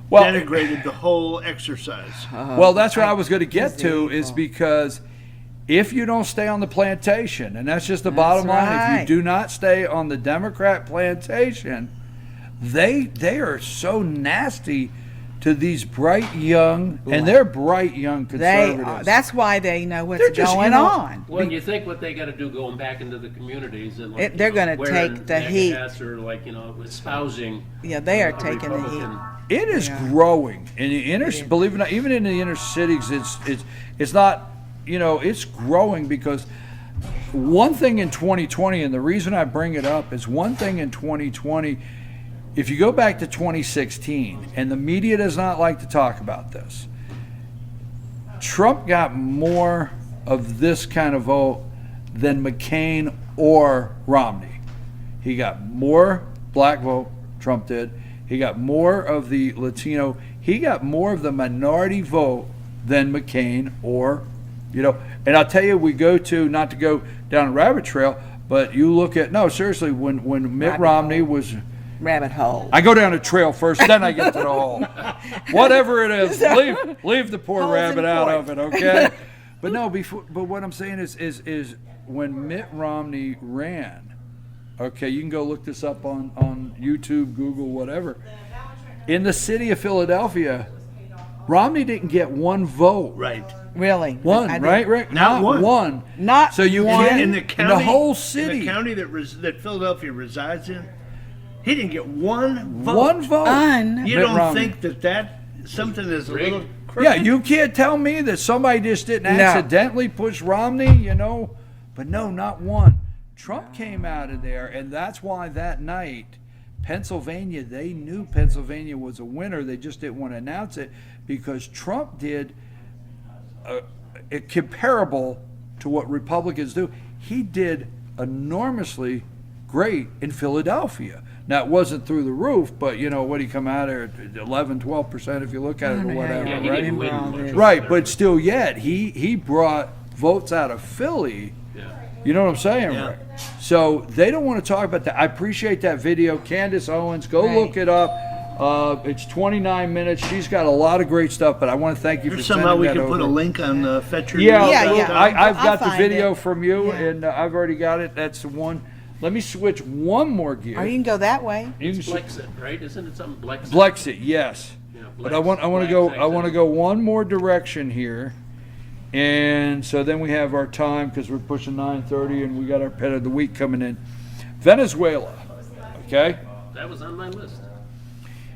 Well, denigrated the whole exercise. well, that's what I was going to get to, is because if you don't stay on the plantation, and that's just the bottom line, if right. you do not stay on the Democrat plantation, they are so nasty to these bright young, and they're bright young conservatives. That's why they know what's They're just, going you know, on. Well, you think what they got to do going back into the communities and like, They're you know, gonna wearing take the MAGA heat. hats or like, you know, espousing. Yeah, they are a taking the heat. Republican. It is growing in the inner. Believe it or not, even in the inner cities, it's not. You know, it's growing because one thing in 2020, and the reason I bring it up is one thing in 2020. If you go back to 2016, and the media does not like to talk about this, Trump got more of this kind of vote than McCain or Romney. He got more black vote, Trump did. He got more of the Latino. He got more of the minority vote than McCain or, you know. And I'll tell you, we go to, not to go down a rabbit trail, but you look at, no, seriously, when Mitt Romney was, Rabbit hole. I go down a trail first, then I get to the hole. Whatever it is, leave the poor Holes rabbit in out points. of it, okay? But no, but what I'm saying is when Mitt Romney ran, okay, you can go look this up on YouTube, Google, whatever. In the city of Philadelphia, Romney didn't get one vote. Right. Really? One, I did- right, Rick? Not one. Not So you one. can't In the county, whole city. in the county that Philadelphia resides in, he didn't get one vote. One vote. Un- You Mitt don't Romney. think that something is a little crooked? Yeah, you can't tell me that somebody just didn't No. accidentally push Romney, you know. But no, not one. Trump came out of there, and that's why that night, Pennsylvania, they knew Pennsylvania was a winner. They just didn't want to announce it because Trump did comparable to what Republicans do. He did enormously great in Philadelphia. Now, it wasn't through the roof, but, you know, what he come out at 11, 12% if you look at it or whatever, Yeah, he right? didn't win much. Right, but still yet, he brought votes out of Philly. Yeah. You know what I'm saying, Yeah. Rick? So they don't want to talk about that. I appreciate that video. Candace Owens, go Right. look it up. It's 29 minutes. She's got a lot of great stuff, but I want to thank you for sending Somehow we that can over. put a link on Fetcher. Yeah, Yeah, yeah. I've I'll got the find video it. from you, Yeah. and I've already got it. That's the one. Let me switch one more gear. Or you can go that way. You can Blexit, right? Isn't it something Blexit? Blexit, yes. Yeah, But I want to go. I want to Blex, go one more direction here, and so then we have our time because we're pushing 9:30, and we got our pet of the week coming in. Venezuela, okay. That was on my list.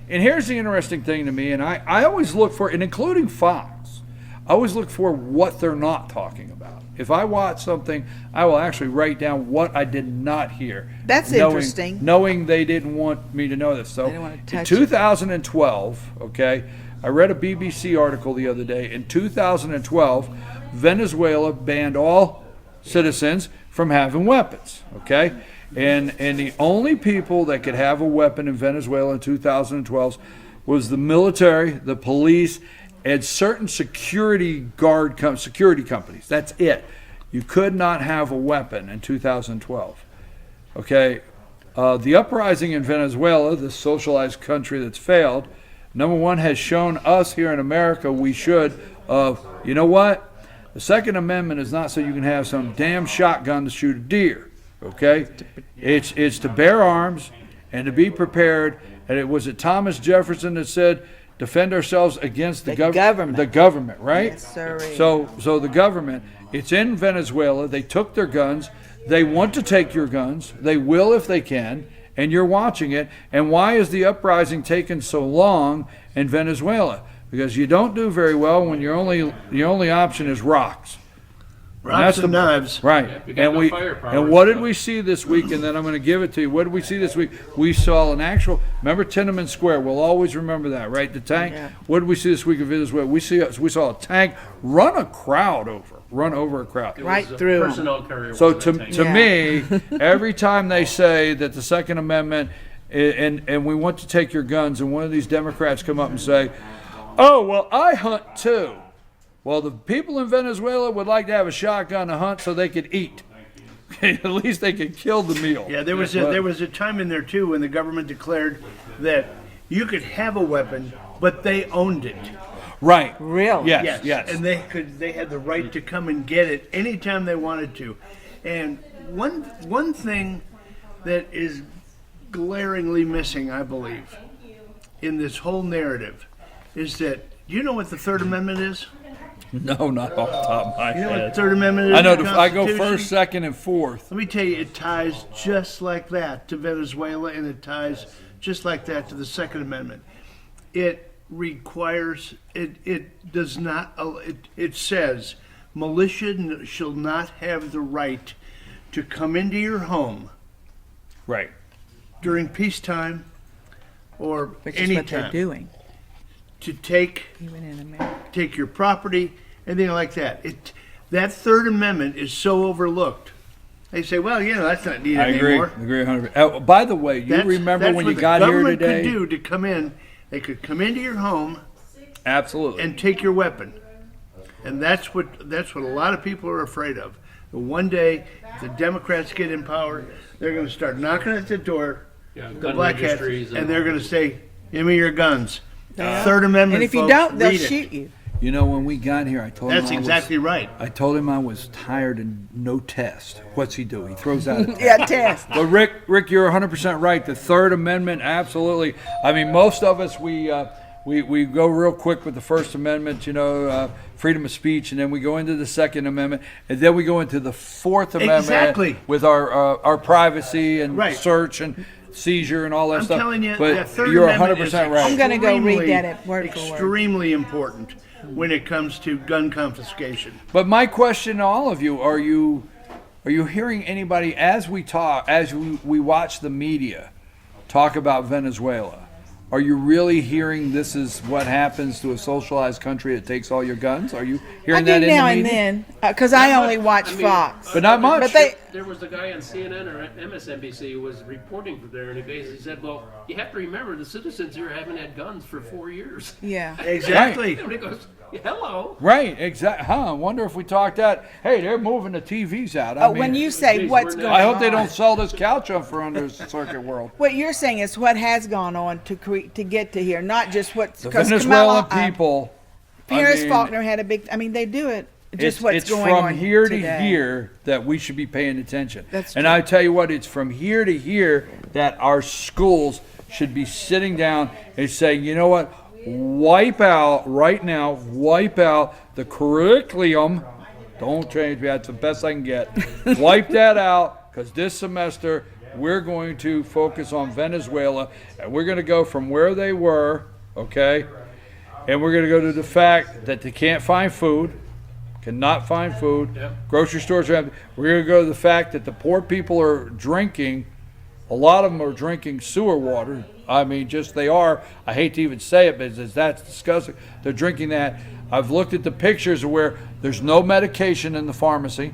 And here's the interesting thing to me, and I always look for, and including Fox, I always look for what they're not talking about. If I watch something, I will actually write down what I did not hear. That's knowing- interesting. Knowing they didn't want me to know this. So They didn't want to in touch it. 2012, okay, I read a BBC article the other day. In 2012, Venezuela banned all citizens from having weapons, okay? And the only people that could have a weapon in Venezuela in 2012 was the military, the police, and certain security companies. That's it. You could not have a weapon in 2012. Okay, the uprising in Venezuela, this socialized country that's failed, number one, has shown us here in America we should. You know what? The Second Amendment is not so you can have some damn shotgun to shoot a deer. Okay, it's to bear arms and to be prepared. And it was Thomas Jefferson that said, "Defend ourselves against the government." The government, right? Yes, sirree. So the government. It's in Venezuela. They took their guns. They want to take your guns. They will if they can. And you're watching it. And why is the uprising taking so long in Venezuela? Because you don't do very well when your only option is rocks. Rocks and knives. Right. Yeah, you got and no firepower and and what did stuff. we see this week? And then I'm going to give it to you. What did we see this week? We saw an actual, remember Tiananmen Square? We'll always remember that, right? The tank. Yeah. What did we see this week in Venezuela? We saw a tank run over a crowd. It Right was a through 'em. personnel carrier. So wasn't it, to tank? me, every time they say that the Second Amendment and we want to take your guns, and one of these Democrats come up and say, "Oh, well, I hunt too." Well, the people in Venezuela would like to have a shotgun to hunt so they could eat. At least they could kill the meal. Yeah, there was a time in there too when the government declared that you could have a weapon, but they owned it. Right. Really? Yes. And they had the right to come and get it anytime they wanted to. And one thing that is glaringly missing, I believe, in this whole narrative is that, do you know what the Third Amendment is? No, not off the top of my You know what the head. Third Amendment is? I know. in the I go Constitution? first, second, and fourth. Let me tell you, it ties just like that to Venezuela, and it ties just like that to the Second Amendment. It requires, it does not, it says, militia shall not have the right to come into your home Right. during peacetime or Which is what they're anytime doing, to take even in America. your property, anything like that. That Third Amendment is so overlooked. They say, well, that's not needed I agree. anymore. Agree 100%. By the way, you remember that's when what you the got here government today? could do to come in. They could come into your home Absolutely. and take your weapon, and that's what a lot of people are afraid of. One day, if the Democrats get in power, they're going to start knocking at the door, Yeah, the gun black hats, registries and they're going to say, "Give me your guns." Yeah. Third Amendment. And if you folks, don't, they'll read it. shoot you. You know, when we got here, I told That's him exactly right. I told him I was tired and no test. What's he do? He throws out a test. Yeah, test. But Rick, you're 100% right. The Third Amendment, absolutely. I mean, most of us, we go real quick with the First Amendment, freedom of speech, and then we go into the Second Amendment, and then we go into the Fourth Amendment Exactly. with our privacy and Right. search and seizure and all that I'm stuff. telling you, but that Third you're Amendment 100% is right. I'm gonna go read extremely- that at word for word. Extremely important. when it comes to gun confiscation. But my question to all of you, are you hearing anybody, as we watch the media talk about Venezuela, are you really hearing this is what happens to a socialized country that takes all your guns? Are you hearing that in the media? I do now and then, because I only watch Fox. But not much. But There was a guy on CNN or MSNBC who was reporting from there, and he basically said, well, you have to remember the citizens here haven't had guns for 4 years. yeah. Exactly. And he goes, hello. Right, exactly. I wonder if we talked that. Hey, they're moving the TVs out. When you say geez, what's we're going not- I hope they on. don't sell this couch up for under Circuit World. What you're saying is what has gone on to get to here, not just what's The 'cause Venezuelan Kamala, people. Paris Faulkner had a big. I mean, they do it. Just what's it's going from on here today. to here that we should be paying attention. That's and true. I tell you what, it's from here to here that our schools should be sitting down and saying, you know what, wipe out the curriculum. Don't change me. That's the best I can get. Wipe that out, because this semester we're going to focus on Venezuela, and we're going to go from where they were, okay, and we're going to go to the fact that they can't find food. Cannot find food. Yep. Grocery stores are empty. We're going to go to the fact that the poor people are drinking. A lot of them are drinking sewer water. I mean, just they are. I hate to even say it, but that's disgusting. They're drinking that. I've looked at the pictures of where there's no medication in the pharmacy.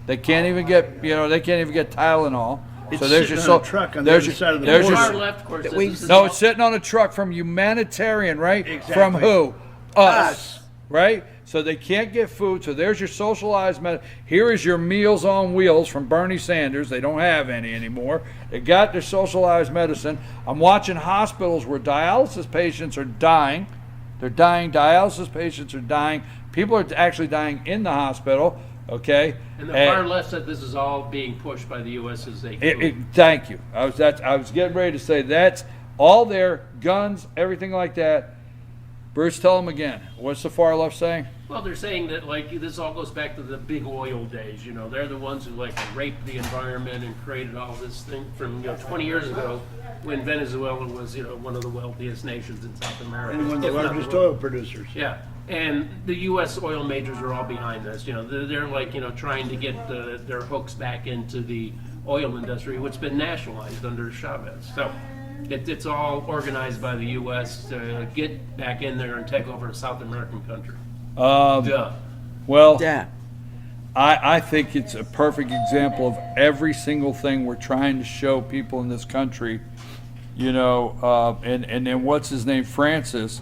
They can't even get, Tylenol. It's so there's sitting your on a truck on the there's other your- side of the there's border. your- Far left, of course, That this we've- is No, all- it's sitting on a truck from humanitarian, right? Exactly. From who? Us. Right? So they can't get food. So there's your socialized Here is your Meals on Wheels from Bernie Sanders. They don't have any anymore. They got their socialized medicine. I'm watching hospitals where dialysis patients are dying. They're dying. Dialysis patients are dying. People are actually dying in the hospital. Okay. And the far left said this is all being pushed by the U.S. as a Thank you. I was getting ready to say that's all their guns, everything like that. Bruce, tell them again. What's the far left saying? Well, they're saying that this all goes back to the big oil days. They're the ones who raped the environment and created all this thing from 20 years ago, when Venezuela was one of the wealthiest nations in South America. And one of the if not largest world. oil producers. Yeah, and the U.S. oil majors are all behind this. They're trying to get their hooks back into the oil industry, which has been nationalized under Chavez. So it's all organized by the U.S. to get back in there and take over a South American country. Duh. Well, Yeah. I think it's a perfect example of every single thing we're trying to show people in this country. And then what's his name? Francis.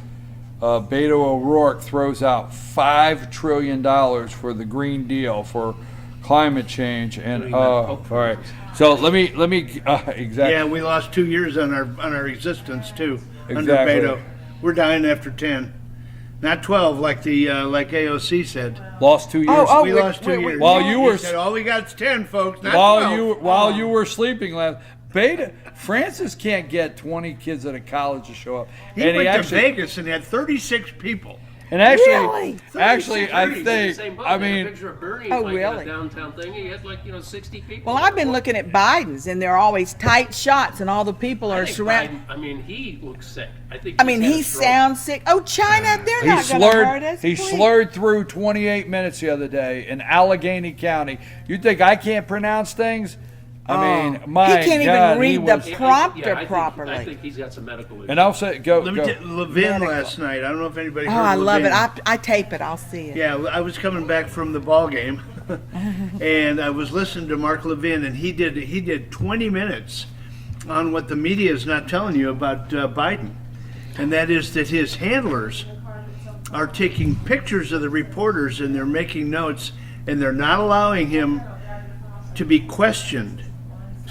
Beto O'Rourke throws out $5 trillion for the Green Deal, for climate change, and all right. So let me exactly. Yeah, we lost 2 years on our existence too under Exactly. Beto. We're dying after 10, not 12 like AOC said. Lost 2 years. Oh, We lost 2 years. While you were He said, all we got is 10, folks. Not while 12. you were sleeping last. Francis can't get 20 kids at a college to show up. He and went actually, to Vegas and had 36 people. And actually, Really? I Bernie's in the think, same boat. I They had a mean, picture of Bernie Oh, in a really? downtown thing. He had 60 people. Well, I've been looking at Biden's, and they're always tight shots, and all the people I are think surrounded. Biden, he looks sick. I think. I mean, he's had he a stroke. sounds sick. Oh, China, they're he not going to hurt us. he please. slurred through 28 minutes the other day in Allegheny County. You think I can't pronounce things? I mean, my He can't even God, read was, the prompter I think properly. he's got some medical issues. and I'll say, go. Let me tell Levin last night. I don't know if anybody Oh, heard I love it. Levin. I tape it. I'll see it. Yeah, I was coming back from the ball game, and I was listening to Mark Levin, and he did 20 minutes on what the media is not telling you about Biden, and that is that his handlers are taking pictures of the reporters, and they're making notes, and they're not allowing him to be questioned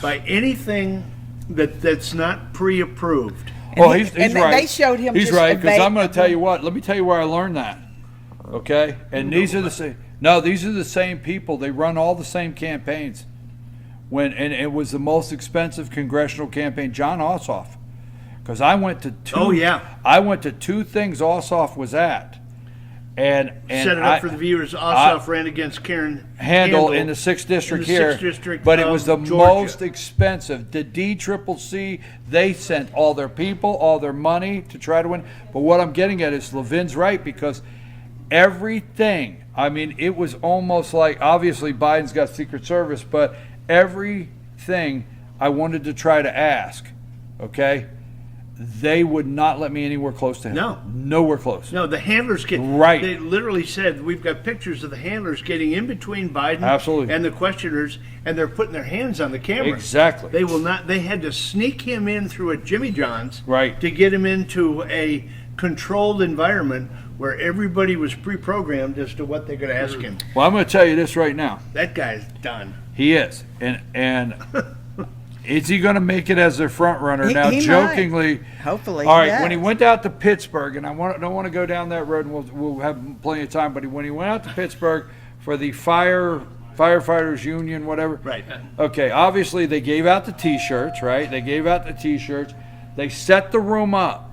by anything that's not pre-approved. Well, he- he's and right. they showed him He's just right, because I'm going to evade- tell you what. Let me tell you where I learned that. Okay, and these are the same. No, these are the same people. They run all the same campaigns. And it was the most expensive congressional campaign, John Ossoff. Because I went to two. Oh, yeah. I went to two things Ossoff was at, and Set it up for the viewers. Ossoff ran against Karen Handel in the 6th district in the here, 6th district but it of was the Georgia. most expensive. The DCCC, they sent all their people, all their money to try to win. But what I'm getting at is Levin's right, because everything. I mean, it was almost like, obviously Biden's got Secret Service, but everything I wanted to try to ask, okay, they would not let me anywhere close to him. No. Nowhere close. No, the handlers get Right. They literally said we've got pictures of the handlers getting in between Biden Absolutely. and the questioners, and they're putting their hands on the camera. Exactly. They will not. They had to sneak him in through a Jimmy John's, Right. to get him into a controlled environment where everybody was pre-programmed as to what they're going to ask him. Well, I'm going to tell you this right now. That guy's done. He is. And is he going to make it as their front runner? Now, He might. jokingly. Hopefully. All right, he when he does. went out to Pittsburgh, and I don't want to go down that road, and we'll have plenty of time, but when he went out to Pittsburgh for the firefighters union, whatever. Right. Okay, obviously they gave out the T-shirts, right? They gave out the T-shirts. They set the room up.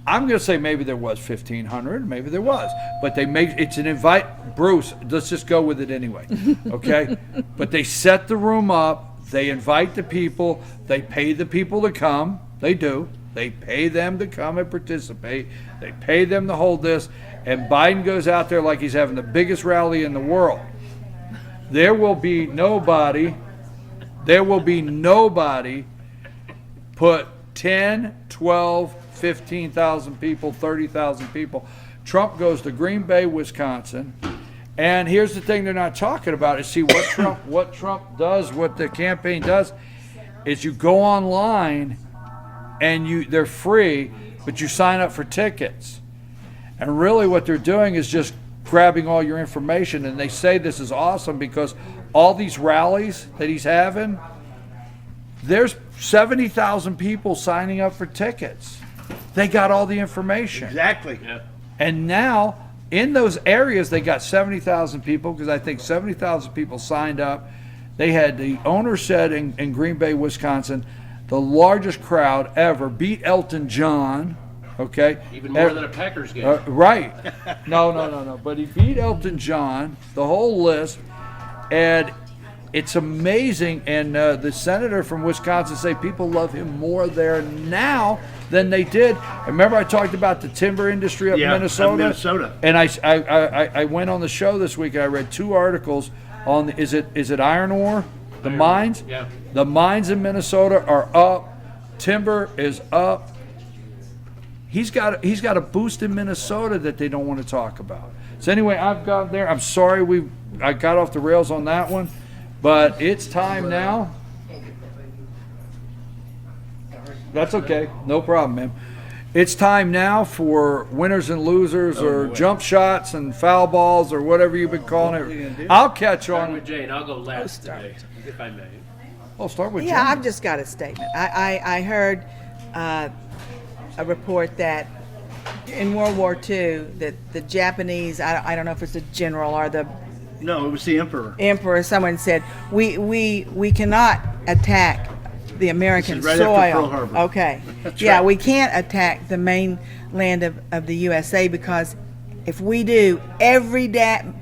I'm going to say maybe there was 1,500, maybe there was, but it's an invite. Bruce, let's just go with it anyway, okay? But they set the room up. They invite the people. They pay the people to come. They do. They pay them to come and participate. They pay them to hold this. And Biden goes out there like he's having the biggest rally in the world. There will be nobody put 10, 12, 15,000 people, 30,000 people. Trump goes to Green Bay, Wisconsin. And here's the thing they're not talking about is see what Trump does, what the campaign does, is you go online and they're free, but you sign up for tickets. And really what they're doing is just grabbing all your information, and they say this is awesome because all these rallies that he's having, there's 70,000 people signing up for tickets. They got all the information. Exactly. Yeah. And now, in those areas, they got 70,000 people, because I think 70,000 people signed up. They had, the owner said in Green Bay, Wisconsin, the largest crowd ever, beat Elton John, okay? Even more than a Packers game. Right. No. But he beat Elton John, the whole list, and it's amazing. And the senator from Wisconsin say people love him more there now than they did. Remember I talked about the timber industry up in Minnesota? Minnesota. And I went on the show this week and I read 2 articles on is it iron ore? The mines? Yeah. The mines in Minnesota are up. Timber is up. He's got a boost in Minnesota that they don't want to talk about. So anyway, I've got there. I'm sorry I got off the rails on that one, but it's time now. That's okay. No problem, man. It's time now for winners and losers, or jump shots and foul balls, or whatever you've been calling it. I'll catch Start on. with Jane. I'll go last today, if I may. I'll start with Yeah, Jim. I've just got a statement. I heard a report that in World War II that the Japanese, I don't know if it's the general or the No, it was the emperor. emperor, someone said, we cannot attack the American This is right after soil. Pearl Harbor. Okay. That's Yeah, right. we can't attack the mainland of the USA, because if we do, every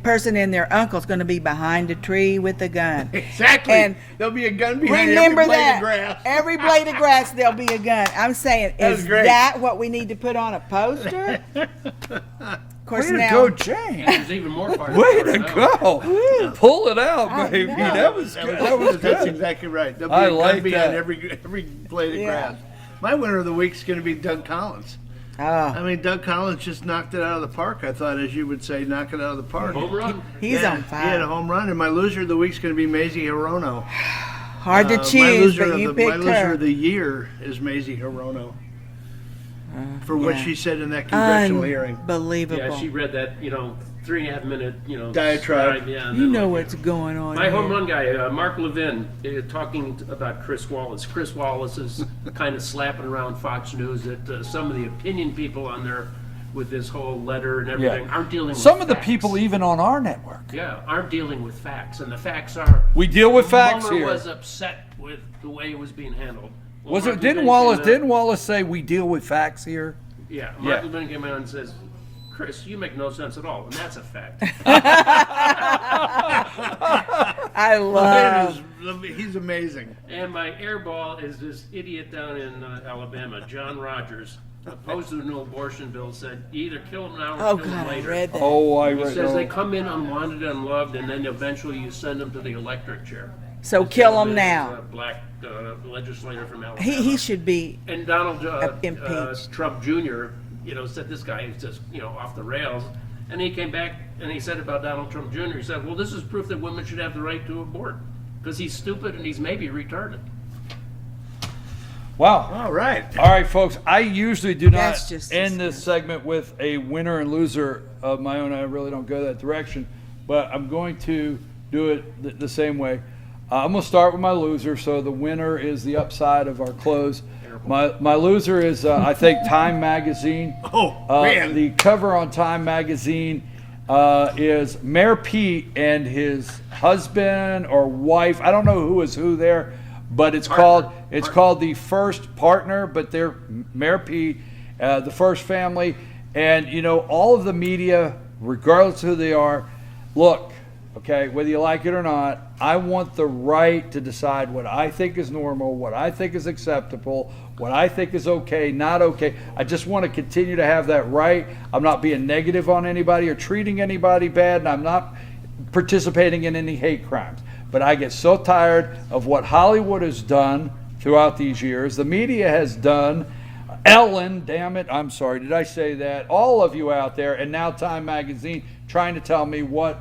person and their uncle's going to be behind a tree with a gun. Exactly. And there'll be a gun behind remember every blade that. of grass. Every blade of grass, there'll be a gun. I'm saying, That's is great. that what we need to put on a poster? Of course, Way to now, go, Jane. There's even more parts. Way to go. Pull it out, I baby. know. That was good. That was That's good. exactly right. There'll be I a gun like behind that. every blade of Yeah. grass. My winner of the week is going to be Doug Collins. Oh, I mean, Doug Collins just knocked it out of the park. I thought, as you would say, knock it out of the park. Home run? he's Yeah, on He had a fire. home run, and my loser of the week is going to be Maisie Hirono. Hard to My choose, loser but you of the, my picked loser her. of the year is Maisie Hirono for what yeah. she said in that congressional hearing. Unbelievable. Yeah, she read that, 3.5 minute, Diatribe. Yeah, and You then know like- what's going on My here. home run guy, Mark Levin, talking about Chris Wallace. Chris Wallace is kind of slapping around Fox News that some of the opinion people on there with this whole letter and everything aren't dealing with Some of the facts. people even on our network. Yeah, aren't dealing with facts. And the facts are... We deal with facts Mueller here. was upset with the way it was being handled. Well, Was Mark it? Didn't Levin Wallace say we deal with facts here? Yeah, Mark Yeah. Levin came out and says, Chris, you make no sense at all, and that's a fact. I love. He's a amazing. And my airball is this idiot down in Alabama, John Rogers, opposed to the new abortion bill, said you either kill them now or Oh kill them God, I later. read that. Oh, I He read. says they Oh. come in unwanted, unloved, and then eventually you send them to the electric chair. So This kill 'em gentleman is now. a black legislator from Alabama. He should be. And Donald Impeached. Trump Jr., said this guy is just, off the rails. And he came back and he said about Donald Trump Jr., he said, well, this is proof that women should have the right to abort. Because he's stupid and he's maybe retarded. Wow. All right. All right, folks. I usually do not That's just end this segment with a winner and loser of my own. I really don't go that direction, but I'm going to do it the same way. I'm going to start with my loser. So the winner is the upside of our close. My loser is, I think, Time Magazine. Oh, man. The cover on Time Magazine is Mayor Pete and his husband or wife. I don't know who is who there, but it's called the First Partner. But they're Mayor Pete, the First Family, and all of the media, regardless of who they are. Look, okay, whether you like it or not, I want the right to decide what I think is normal, what I think is acceptable, what I think is okay, not okay. I just want to continue to have that right. I'm not being negative on anybody or treating anybody bad, and I'm not participating in any hate crimes. But I get so tired of what Hollywood has done throughout these years, the media has done, Ellen, damn it, I'm sorry, did I say that? All of you out there, and now Time Magazine trying to tell me what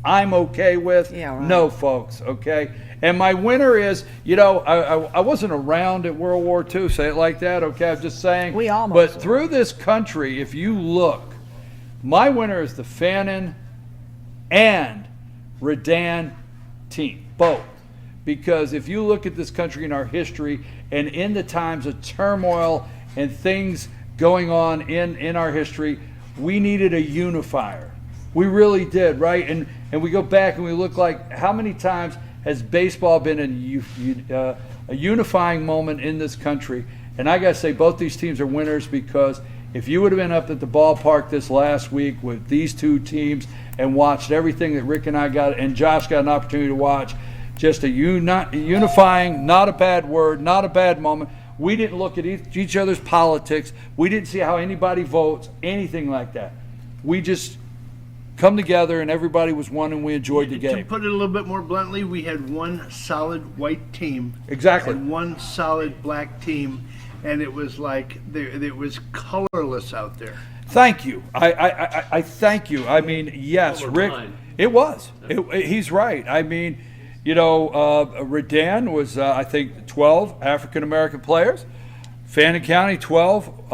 I'm okay with. Yeah, right. No, folks, okay? And my winner is, I wasn't around at World War II, say it like that, okay? I'm just saying. We almost But were. through this country, if you look, my winner is the Fannin and Redan team, both. Because if you look at this country in our history and in the times of turmoil and things going on in our history, we needed a unifier. We really did, right? And we go back and we look like how many times has baseball been a unifying moment in this country? And I got to say both these teams are winners because if you would have been up at the ballpark this last week with these two teams and watched everything that Rick and I got and Josh got an opportunity to watch, just a unifying, not a bad word, not a bad moment. We didn't look at each other's politics. We didn't see how anybody votes, anything like that. We just come together and everybody was one and we enjoyed the To game. put it a little bit more bluntly, we had one solid white team. Exactly. And one solid black team, and it was like it was colorless out there. Thank you. I thank you. I mean, yes, Rick, Colorblind. it was. He's right. I mean, Redan was, I think, 12 African-American players. Fannin County, 12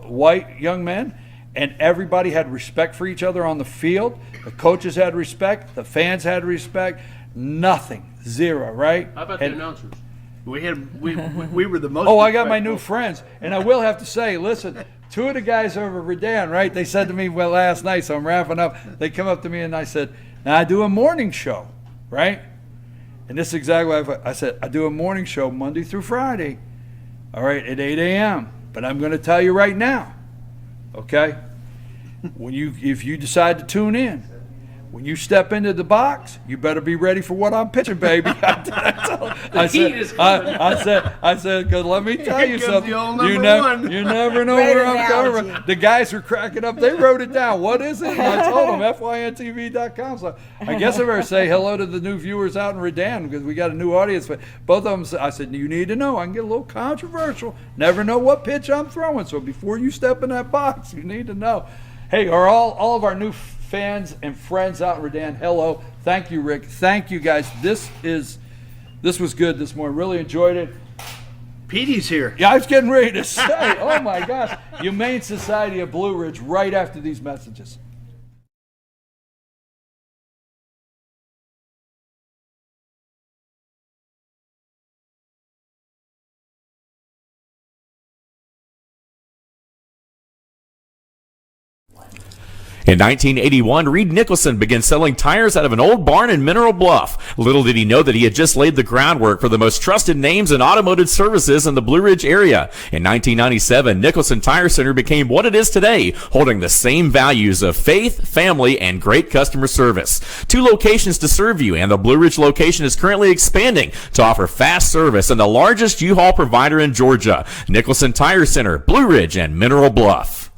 white young men. And everybody had respect for each other on the field. The coaches had respect. The fans had respect. Nothing. Zero, right? How about the announcers? We were the most. Oh, I got my respectful. new friends. And I will have to say, listen, two of the guys over at Redan, right, they said to me last night, so I'm wrapping up. They come up to me and I said, now I do a morning show, right? And this is exactly what I said. I do a morning show Monday through Friday, all right, at 8 a.m. But I'm going to tell you right now, okay? If you decide to tune in, when you step into the box, you better be ready for what I'm pitching, baby. I said, because let me tell you Here comes something. the old You number one. never know Great where I'm coming analogy. from. The guys were cracking up. They wrote it down. What is it? And I told them, FYNTV.com. So I guess I better say hello to the new viewers out in Redan because we got a new audience. But both of them, I said, you need to know. I can get a little controversial. Never know what pitch I'm throwing. So before you step in that box, you need to know. Hey, are all of our new fans and friends out in Redan, hello. Thank you, Rick. Thank you, guys. This was good this morning. Really enjoyed it. Petey's here. Yeah, I was getting ready to say, oh my gosh, Humane Society of Blue Ridge right after these messages. In 1981, Reed Nicholson began selling tires out of an old barn in Mineral Bluff. Little did he know that he had just laid the groundwork for the most trusted names in automotive services in the Blue Ridge area. In 1997, Nicholson Tire Center became what it is today, holding the same values of faith, family, and great customer service. 2 locations to serve you, and the Blue Ridge location is currently expanding to offer fast service and the largest U-Haul provider in Georgia. Nicholson Tire Center, Blue Ridge, and Mineral Bluff.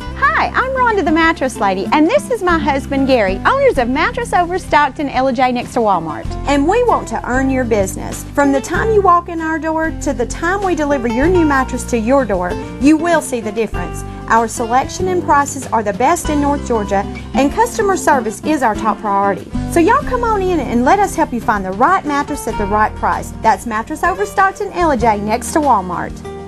Hi, I'm Rhonda the Mattress Lady, and this is my husband Gary, owners of Mattress Overstocked in LJ next to Walmart. And we want to earn your business. From the time you walk in our door to the time we deliver your new mattress to your door, you will see the difference. Our selection and prices are the best in North Georgia, and customer service is our top priority. So y'all come on in and let us help you find the right mattress at the right price. That's Mattress Overstocked in LJ next to Walmart.